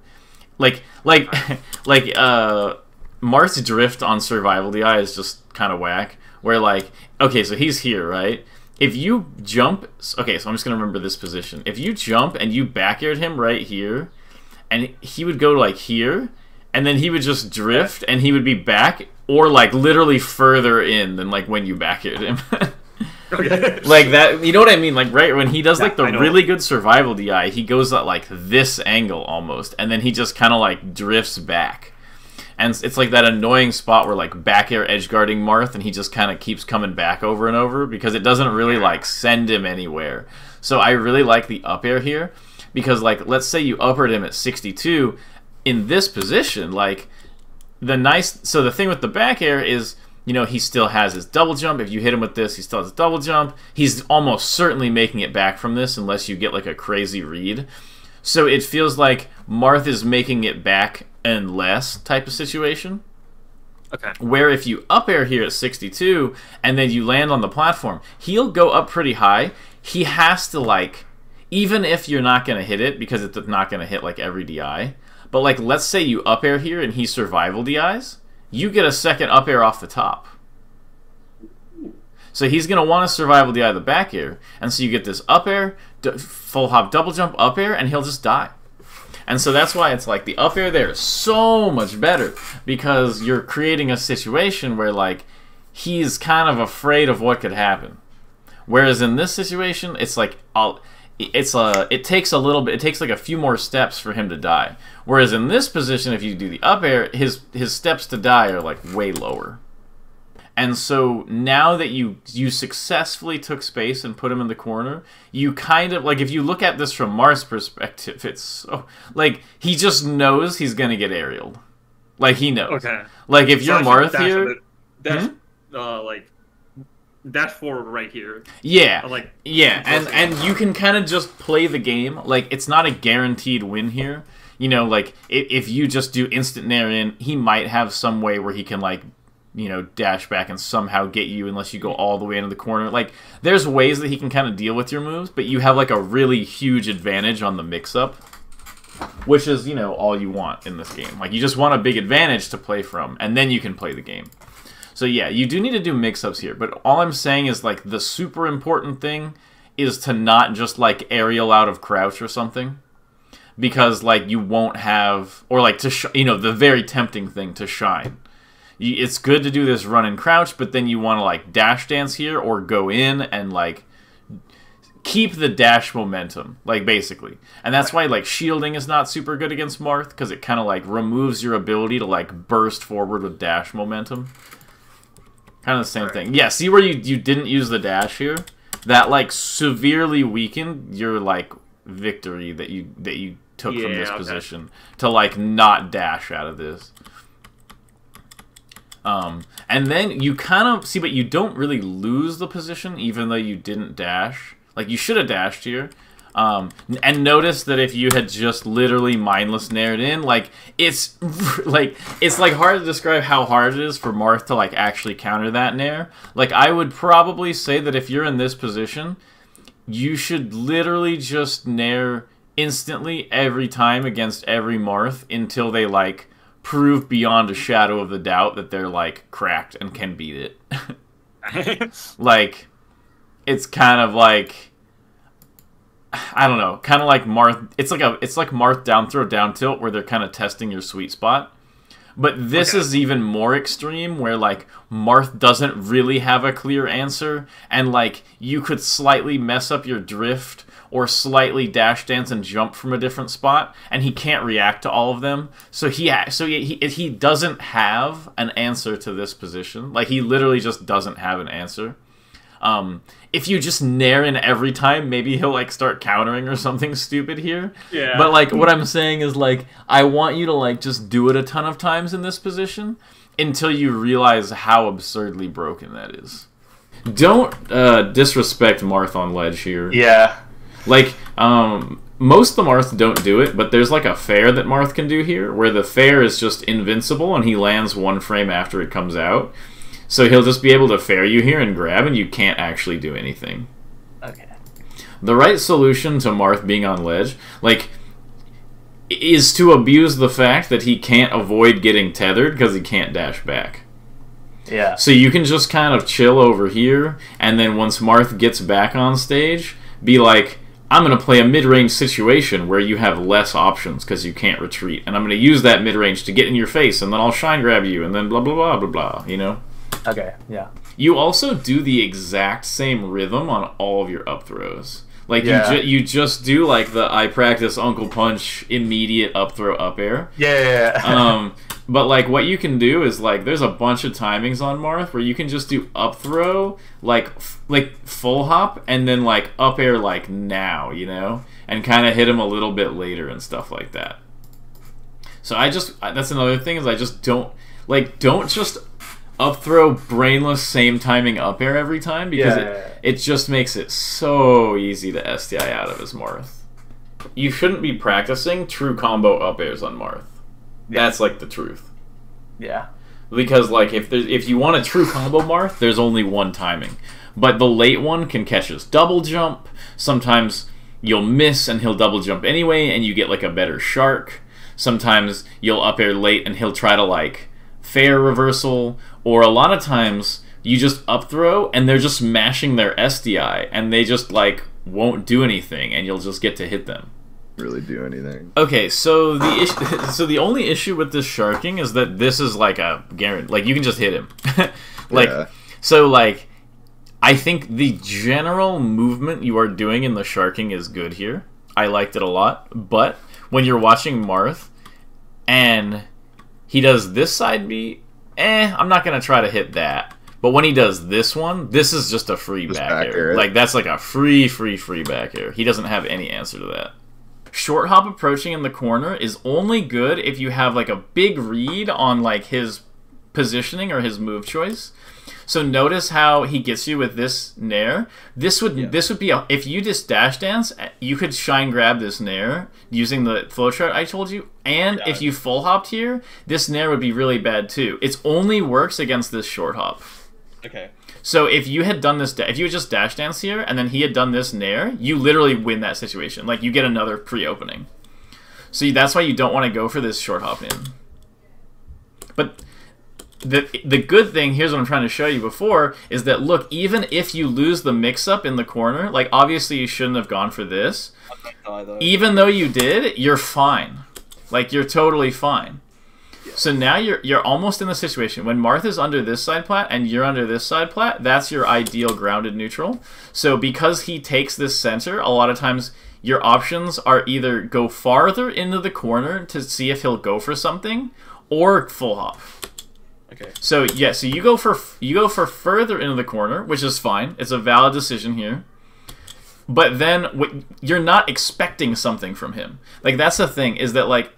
Marth's drift on survival DI is just kind of whack. Where, like, okay, so he's here, right? If you jump... Okay, so I'm just going to remember this position. If you jump and you back aired him right here, and he would go, like, here, and then he would just drift, and he would be back... Or, like, literally further in than, like, when you back aired him. Okay. Like, that, you know what I mean? Like, right, when he does, like, the really good survival DI, he goes at, like, this angle, almost. And then he just kind of, like, drifts back. And it's, like, that annoying spot where, like, back air edge guarding Marth, and he just kind of keeps coming back over and over, because it doesn't really, like, send him anywhere. So I really like the up air here, because, like, let's say you up aired him at 62, in this position, like... So the thing with the back air is you know, he still has his double jump. If you hit him with this, he still has a double jump. He's almost certainly making it back from this unless you get like a crazy read. So it feels like Marth is making it back and less type of situation. Okay. Where if you up air here at 62 and then you land on the platform, he'll go up pretty high. He has to, like, even if you're not going to hit it, because it's not going to hit like every DI, but like let's say you up air here and he survival DIs, you get a second up air off the top. So he's going to want to survival DI the back air, and so you get this up air, full hop double jump up air, and he'll just die. And so that's why it's like the up air there is so much better, because you're creating a situation where like he's kind of afraid of what could happen. Whereas in this situation, it's like it takes a little bit, it takes like a few more steps for him to die. Whereas in this position, if you do the up air, his steps to die are like way lower. And so now that you successfully took space and put him in the corner, you kind of, like, if you look at this from Marth's perspective, it's so, like, he just knows he's going to get aerialed. Like, he knows. Okay. Like, if you're Marth here... Like, dash forward right here. Yeah. Like, yeah, and you can kind of just play the game. Like, it's not a guaranteed win here. You know, like, if you just do instant nair in, he might have some way where he can, like, you know, dash back and somehow get you unless you go all the way into the corner. Like, there's ways that he can kind of deal with your moves, but you have, like, a really huge advantage on the mix-up, which is, you know, all you want in this game. Like, you just want a big advantage to play from, and then you can play the game. So, yeah, you do need to do mix-ups here, but all I'm saying is, like, the super important thing is to not just, like, aerial out of crouch or something, because, like, you won't have, or, like, you know, the very tempting thing, to shine. It's good to do this run and crouch, but then you want to, like, dash dance here or go in and, like, keep the dash momentum, like, basically. And that's why, like, shielding is not super good against Marth, because it kind of, like, removes your ability to, like, burst forward with dash momentum. Kind of the same thing. Yeah, see where you didn't use the dash here? That, like, severely weakened your, like, victory that you took from this position to, like, not dash out of this. And then you kind of see, but you don't really lose the position, even though you didn't dash. Like, you should have dashed here. And notice that if you had just literally mindless nared in, like, it's like hard to describe how hard it is for Marth to, like, actually counter that nair. Like, I would probably say that if you're in this position, you should literally just nair instantly every time against every Marth until they, like, prove beyond a shadow of the doubt that they're, like, cracked and can beat it. Like, it's kind of like, I don't know, kind of like Marth. It's like Marth down throw down tilt, where they're kind of testing your sweet spot. But this is even more extreme, where, like, Marth doesn't really have a clear answer, and, like, you could slightly mess up your drift or slightly dash dance and jump from a different spot, and he can't react to all of them. So he doesn't have an answer to this position. Like, he literally just doesn't have an answer. If you just nair in every time, maybe he'll, like, start countering or something stupid here. Yeah. But, like, what I'm saying is, like, I want you to, like, just do it a ton of times in this position until you realize how absurdly broken that is. Don't disrespect Marth on ledge here. Yeah. Like, most of the Marth don't do it, but there's, like, a fair that Marth can do here, where the fair is just invincible and he lands one frame after it comes out. So he'll just be able to fair you here and grab, and you can't actually do anything. Okay. The right solution to Marth being on ledge, like, is to abuse the fact that he can't avoid getting tethered because he can't dash back. Yeah. So you can just kind of chill over here, and then once Marth gets back on stage, be like, I'm going to play a mid-range situation where you have less options because you can't retreat, and I'm going to use that mid-range to get in your face, and then I'll shine grab you, and then blah, blah, blah, blah, blah, you know? Okay, yeah. You also do the exact same rhythm on all of your up throws. Like, you just do, like, the I practice Uncle Punch immediate up throw up air. Yeah. But, like, what you can do is, like, there's a bunch of timings on Marth where you can just do up throw, like full hop, and then, like, up air, like, now, you know? And kind of hit him a little bit later and stuff like that. So that's another thing, is I just don't, like, don't just up throw brainless same timing up air every time because it just makes it so easy to SDI out of his Marth. You shouldn't be practicing true combo up airs on Marth. That's like the truth. Yeah. Because like if you want a true combo Marth, there's only one timing. But the late one can catch his double jump. Sometimes you'll miss and he'll double jump anyway and you get like a better shark. Sometimes you'll up air late and he'll try to like fair reversal, or a lot of times you just up throw and they're just mashing their SDI and they just like won't do anything and you'll just get to hit them. Really do anything. Okay, so the only issue with this sharking is that this is like a guarantee, like you can just hit him. So like I think the general movement you are doing in the sharking is good here. I liked it a lot, but when you're watching Marth and he does this side B, I'm not going to try to hit that. But when he does this one, this is just a free back air. Like, that's like a free back air. He doesn't have any answer to that. Short hop approaching in the corner is only good if you have like a big read on like his positioning or his move choice. So notice how he gets you with this nair. This would be if you just dash dance, you could shine grab this nair using the flowchart I told you. And if you full hopped here, this nair would be really bad too. It only works against this short hop. Okay. So if you had done this, if you had just dash dance here and then he had done this nair, you literally win that situation. Like you get another pre-opening. So that's why you don't want to go for this short hop in. But the good thing, here's what I'm trying to show you before, is that look, even if you lose the mix-up in the corner, like obviously you shouldn't have gone for this. Even though you did, you're fine. Like you're totally fine. Yeah. So now you're almost in the situation. When Marth is under this side plat and you're under this side plat, that's your ideal grounded neutral. So because he takes this center, a lot of times your options are either go farther into the corner to see if he'll go for something, or full hop. Okay. So yeah, so you go for further into the corner, which is fine. It's a valid decision here. But then you're not expecting something from him. Like that's the thing, is that like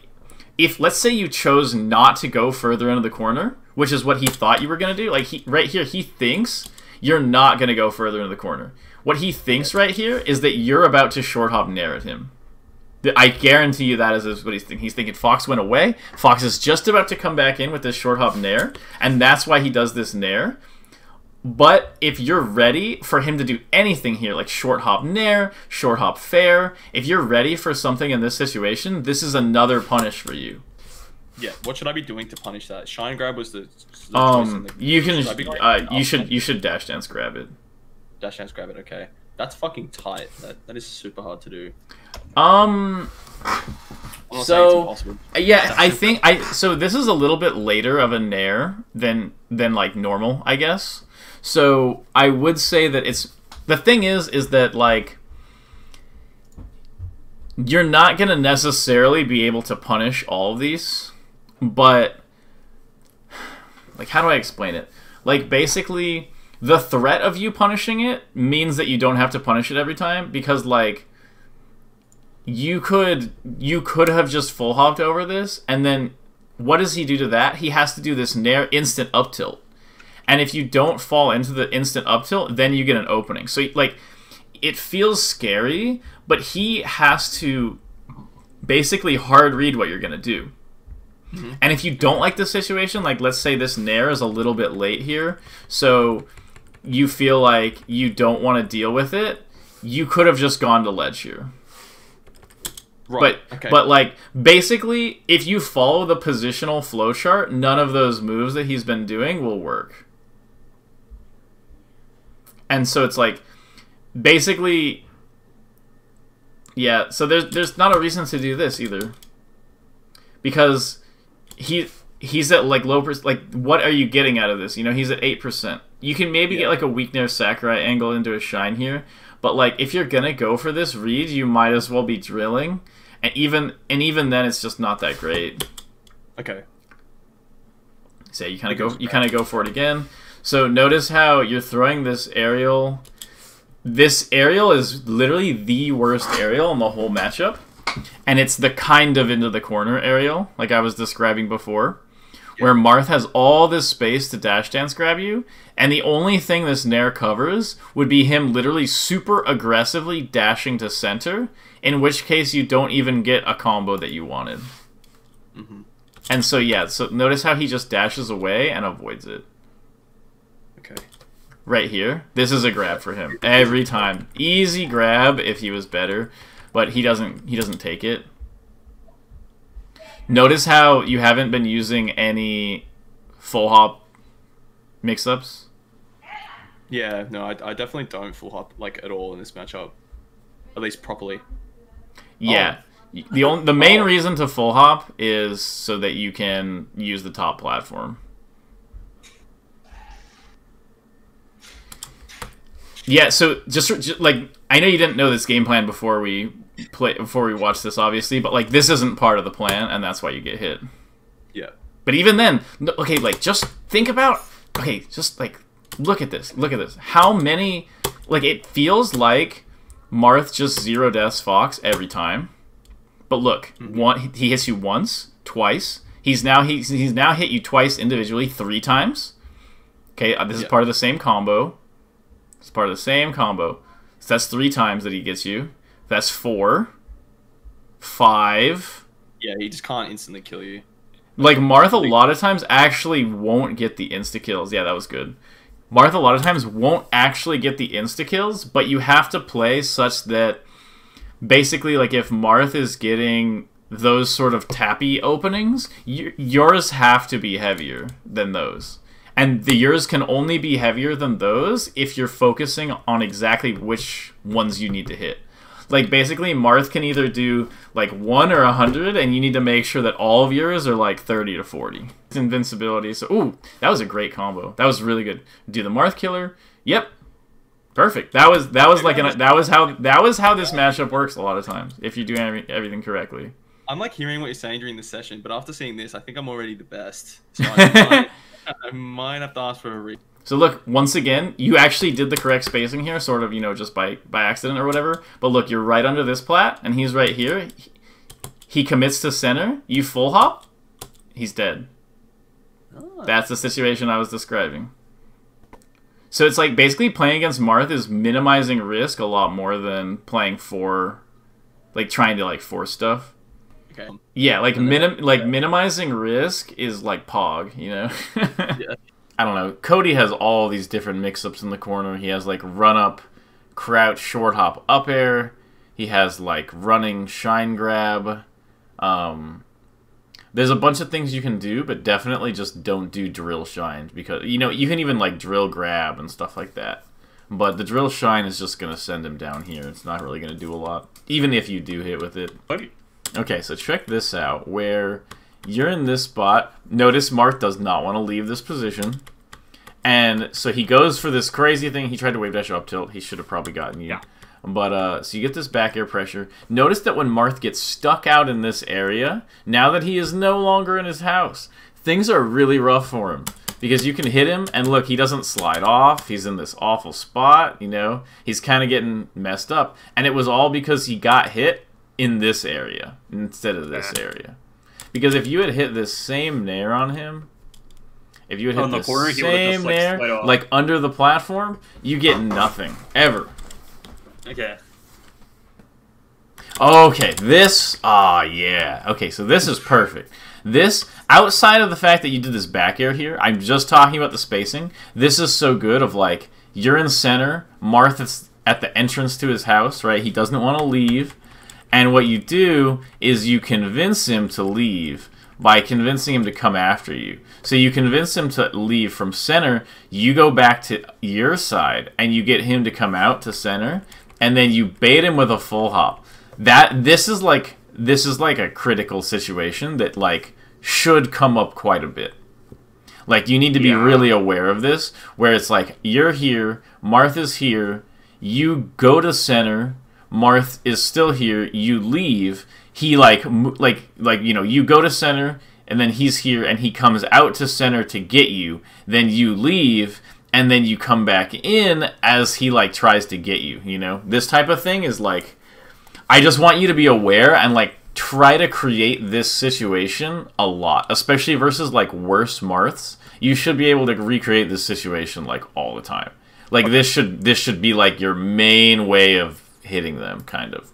if let's say you chose not to go further into the corner, which is what he thought you were gonna do, like right here he thinks you're not gonna go further into the corner. What he thinks right here is that you're about to short hop nair at him. I guarantee you that is what he's thinking. He's thinking Fox went away. Fox is just about to come back in with this short hop nair, and that's why he does this nair. But if you're ready for him to do anything here, like short hop nair, short hop fair, if you're ready for something in this situation, this is another punish for you. Yeah, what should I be doing to punish that? Shine grab was the choice in the, you can you should dash dance grab it. Dash dance grab it, okay. That's fucking tight. That is super hard to do. So yeah, I think so this is a little bit later of a nair than like normal, I guess. So I would say that it's the thing is that like you're not gonna necessarily be able to punish all of these, but like how do I explain it? Like basically the threat of you punishing it means that you don't have to punish it every time, because like you could have just full hopped over this, and then what does he do to that? He has to do this nair instant up tilt. And if you don't fall into the instant up tilt, then you get an opening. So like it feels scary, but he has to basically hard read what you're going to do. Mm-hmm. And if you don't like the situation, like let's say this nair is a little bit late here, so you feel like you don't want to deal with it, you could have just gone to ledge here. Right. But like basically, if you follow the positional flowchart, none of those moves that he's been doing will work. And so it's like basically, yeah. So there's not a reason to do this either, because he's at like low like what are you getting out of this? You know, he's at 8%. You can maybe get like a weak nair Sakurai angle into a shine here, but like if you're gonna go for this read, you might as well be drilling. And even then, it's just not that great. Okay. So you kind of go for it again. So notice how you're throwing this aerial. This aerial is literally the worst aerial in the whole matchup, and it's the kind of into the corner aerial, like I was describing before, where Marth has all this space to dash dance grab you, and the only thing this Nair covers would be him literally super aggressively dashing to center, in which case you don't even get a combo that you wanted. Mm-hmm. And so yeah, so notice how he just dashes away and avoids it. Okay. Right here, this is a grab for him every time. Easy grab if he was better, but he doesn't take it. Notice how you haven't been using any full hop mix-ups? Yeah, no, I definitely don't full hop like at all in this matchup, at least properly. Yeah, the main reason to full hop is so that you can use the top platform. Yeah, so just like I know you didn't know this game plan before we watched this, obviously, but like this isn't part of the plan, and that's why you get hit. Yeah. But even then, okay, like just think about, okay, just like look at this, How many, like it feels like Marth just zero deaths Fox every time, but look, he hits you once, twice. He's now hit you twice individually, 3 times. Okay, this is part of the same combo. It's part of the same combo. So that's 3 times that he gets you. That's 4. 5. Yeah, he just can't instantly kill you. Like, Marth a lot of times actually won't get the insta-kills. Yeah, that was good. Marth a lot of times won't actually get the insta-kills, but you have to play such that basically, like, if Marth is getting those sort of tappy openings, yours have to be heavier than those. And yours can only be heavier than those if you're focusing on exactly which ones you need to hit. Like, basically, Marth can either do, like, 1 or 100, and you need to make sure that all of yours are, like, 30 to 40. It's invincibility. So, ooh, that was a great combo. That was really good. Do the Marth killer. Yep. Perfect. That was how this matchup works a lot of times, if you do everything correctly. I'm, like, hearing what you're saying during the session, but after seeing this, I think I'm already the best. So I might have to ask for a read. So look, once again, you actually did the correct spacing here, sort of, you know, just by accident or whatever. But look, you're right under this plat, and he's right here. He commits to center. You full hop. He's dead. Oh. That's the situation I was describing. So it's like basically playing against Marth is minimizing risk a lot more than playing for, like trying to like force stuff. Okay. Yeah, like minimizing risk is like Pog, you know? Yeah. I don't know. Cody has all these different mix-ups in the corner. He has like run up, crouch, short hop, up air. He has like running shine grab. There's a bunch of things you can do, but definitely just don't do drill shine, because you know you can even like drill grab and stuff like that. But the drill shine is just gonna send him down here. It's not really gonna do a lot, even if you do hit with it. Okay, so check this out, where you're in this spot. Notice Marth does not want to leave this position. And so he goes for this crazy thing. He tried to wave dash up tilt. He should have probably gotten you. Yeah. But, so you get this back air pressure. Notice that when Marth gets stuck out in this area, now that he is no longer in his house, things are really rough for him. Because you can hit him, and look, he doesn't slide off. He's in this awful spot, you know. He's kind of getting messed up. And it was all because he got hit in this area instead of this area. Because if you had hit this same nair on him, if you had hit the same nair, like under the platform, you get nothing ever. Okay. Okay, this, yeah. Okay, so this is perfect. This, outside of the fact that you did this back air here, I'm just talking about the spacing. This is so good of like, you're in center, Marth is at the entrance to his house, right? He doesn't want to leave. And what you do is you convince him to leave by convincing him to come after you. So you convince him to leave from center, you go back to your side, and you get him to come out to center, and then you bait him with a full hop. This is like a critical situation that like should come up quite a bit. Like you need to be really aware of this, where it's like you're here, Marth is here, you go to center, Marth is still here, you leave, he you know, you go to center, and then he's here, and he comes out to center to get you, then you leave, and then you come back in as he, like, tries to get you, you know? This type of thing is, like, I just want you to be aware and, like, try to create this situation a lot, especially versus like worse Marths. You should be able to recreate this situation like all the time. Like this should be like your main way of hitting them, kind of.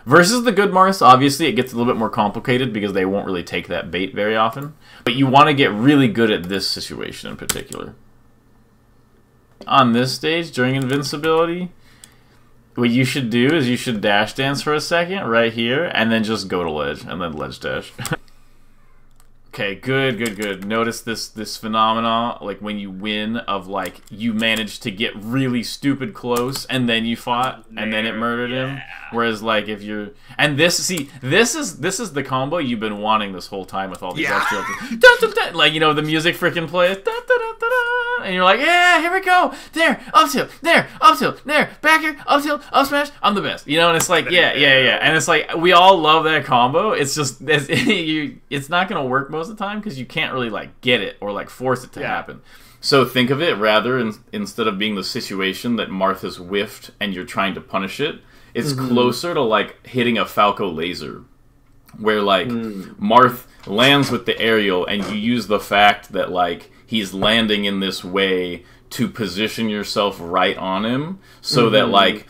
Versus the good Marths, obviously it gets a little bit more complicated because they won't really take that bait very often. But you want to get really good at this situation in particular. On this stage, during invincibility, what you should do is you should dash dance for a second right here, and then just go to ledge, and then ledge dash. Okay, good. Notice this phenomena, like when you win, of like you managed to get really stupid close, and then you fought, and then it murdered him. Whereas like if you're, and this is the combo you've been wanting this whole time with all these extra, like you know the music freaking plays, and you're like, yeah, here we go, there, up tilt, there, back here, up tilt, up smash, I'm the best, you know, and it's like yeah, and it's like we all love that combo. It's just it's not gonna work most of the time because you can't really like get it or like force it to happen. So think of it rather instead of being the situation that Marth has whiffed and you're trying to punish it, it's closer to like hitting a Falco laser, where like Marth lands with the aerial and you use the fact that like he's landing in this way to position yourself right on him so that like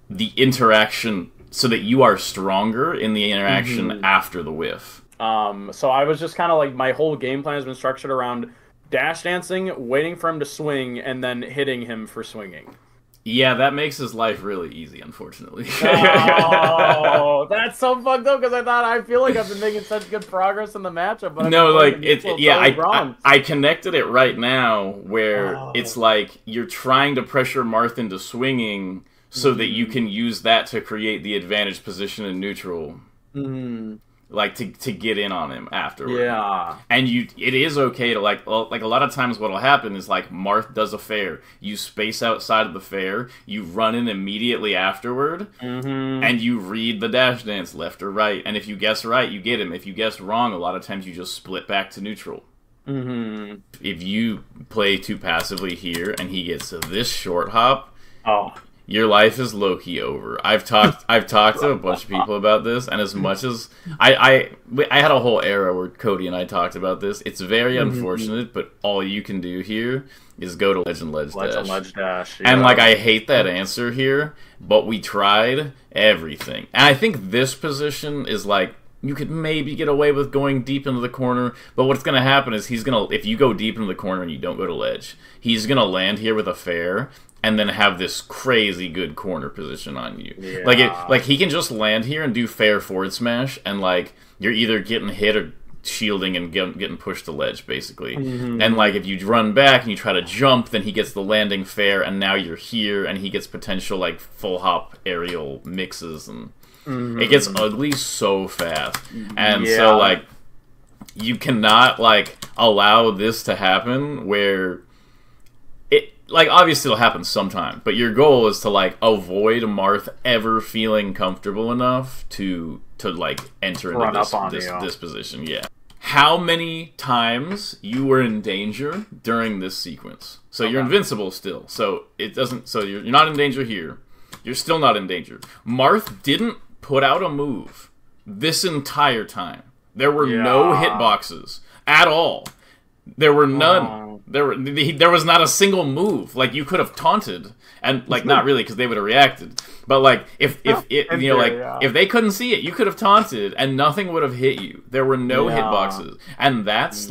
the interaction, so that you are stronger in the interaction after the whiff. So I was just kind of like, my whole game plan has been structured around dash dancing, waiting for him to swing, and then hitting him for swinging. Yeah, that makes his life really easy, unfortunately. Oh, that's so fucked up because I feel like I've been making such good progress in the matchup. But no, like I connected it right now where it's like you're trying to pressure Marth into swinging so that you can use that to create the advantage position in neutral. Like to get in on him afterward. Yeah. And it is okay to like a lot of times what'll happen is like Marth does a fair, you space outside of the fair, you run in immediately afterward, and you read the dash dance left or right, and if you guess right, you get him. If you guess wrong, a lot of times you just split back to neutral. If you play too passively here and he gets this short hop, your life is low-key over. I've talked to a bunch of people about this, and as much as I had a whole era where Cody and I talked about this. It's very unfortunate, but all you can do here is go to ledge dash. And like I hate that answer here, but we tried everything. And I think this position is like you could maybe get away with going deep into the corner, but what's going to happen is if you go deep into the corner and you don't go to ledge, he's going to land here with a fair and then have this crazy good corner position on you. Yeah. Like he can just land here and do fair forward smash, and like you're either getting hit or shielding and getting pushed to ledge, basically. And like if you run back and you try to jump, then he gets the landing fair, and now you're here, and he gets potential like full hop aerial mixes, and it gets ugly so fast. And so like you cannot like allow this to happen where like, obviously it'll happen sometime, but your goal is to, like, avoid Marth ever feeling comfortable enough to like, enter into this position, How many times you were in danger during this sequence? So you're invincible still, so it doesn't, so you're not in danger here. You're still not in danger. Marth didn't put out a move this entire time. There were no hitboxes at all. There were none. There was not a single move. Like, you could have taunted, and like not really because they would have reacted. But like if if they couldn't see it, you could have taunted and nothing would have hit you. There were no hitboxes, and that's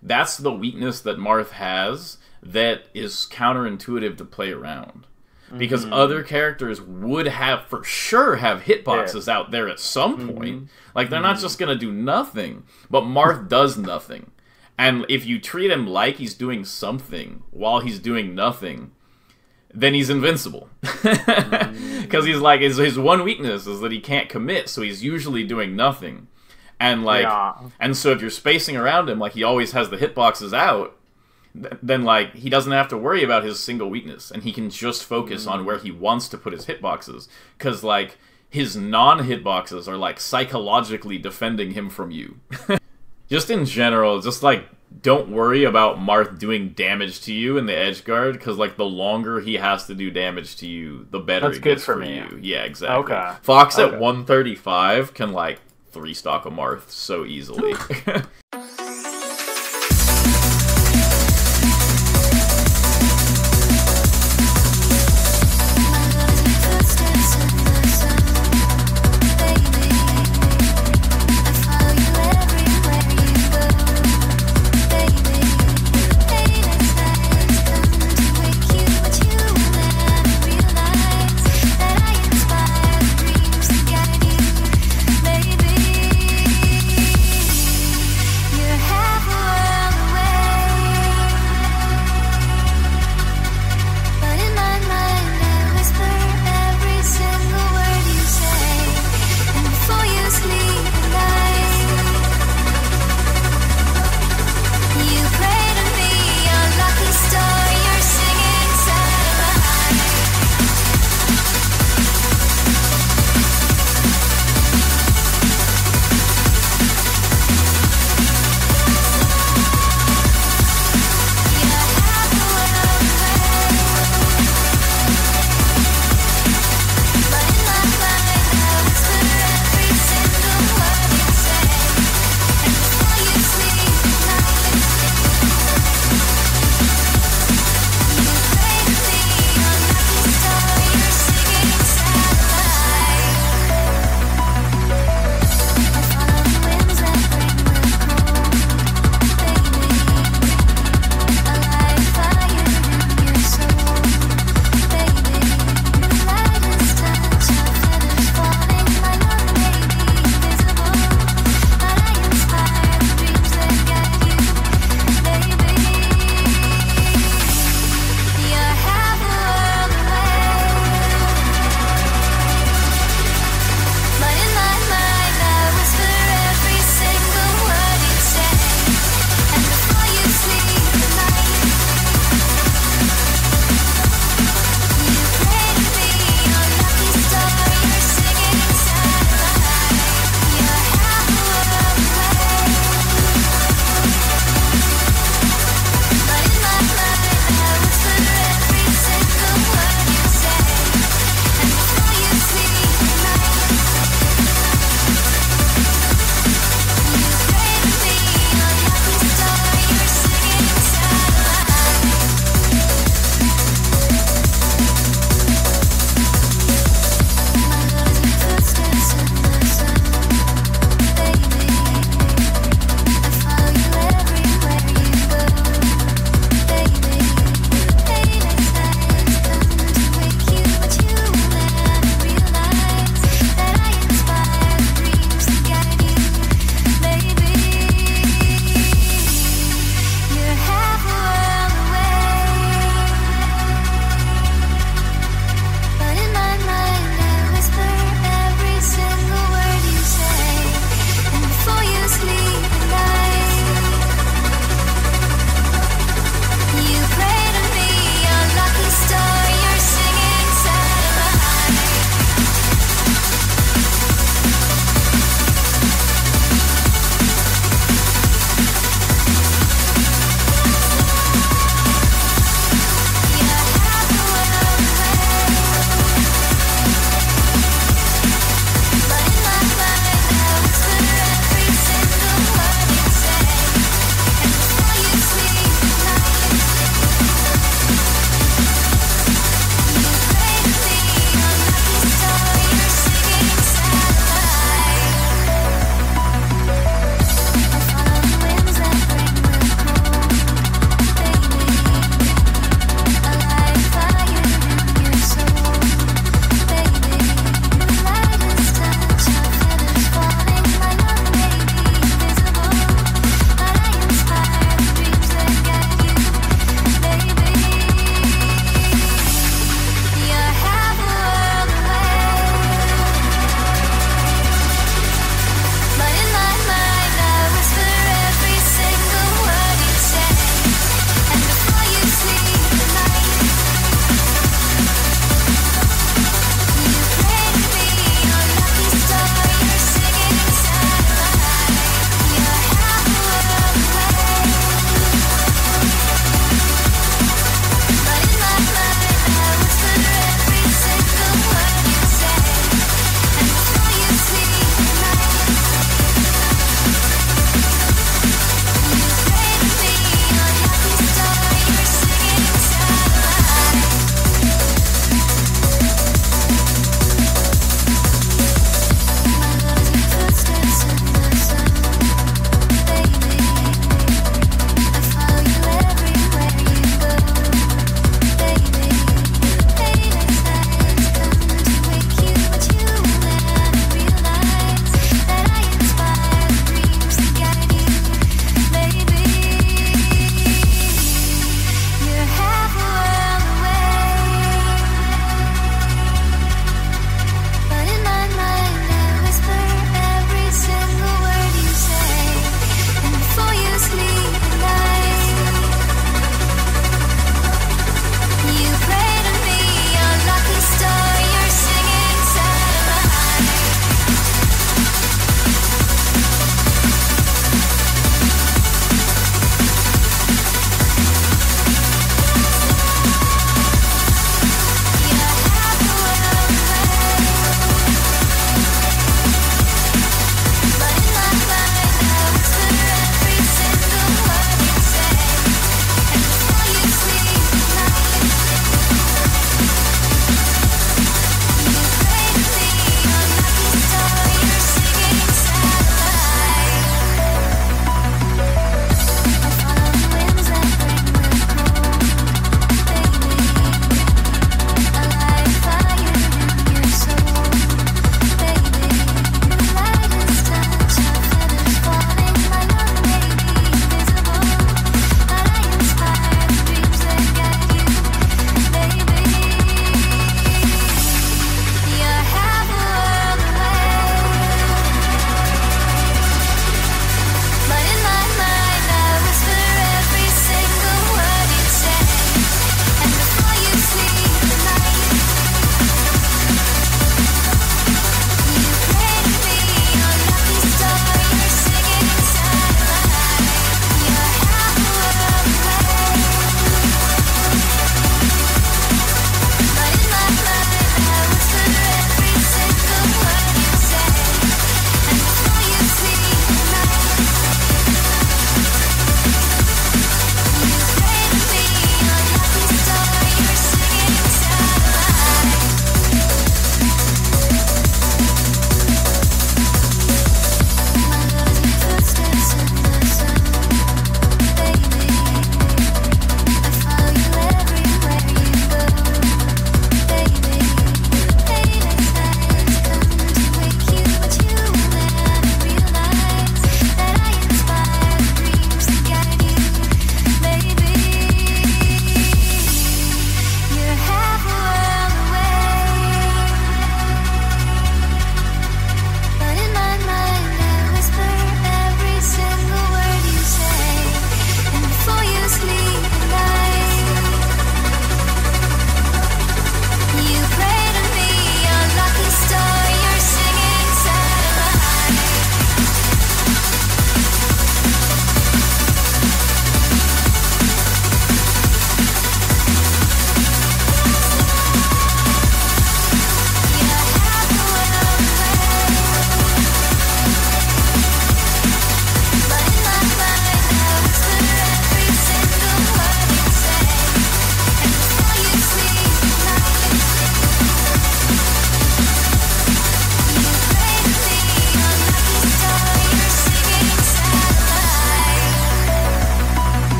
that's the weakness that Marth has that is counterintuitive to play around. Because other characters would have for sure have hitboxes out there at some point. Like they're not just gonna do nothing, but Marth does nothing. And if you treat him like he's doing something while he's doing nothing, then he's invincible. Because he's like, his one weakness is that he can't commit, so he's usually doing nothing. And like, and so if you're spacing around him, like he always has the hitboxes out, then like he doesn't have to worry about his single weakness, and he can just focus on where he wants to put his hitboxes. Because like his non-hitboxes are like psychologically defending him from you. Just in general, just like don't worry about Marth doing damage to you in the edge guard, because like the longer he has to do damage to you, the better That's it good gets for for me. you. Yeah, exactly. Okay. Fox at Okay. 135 can like 3-stock a Marth so easily.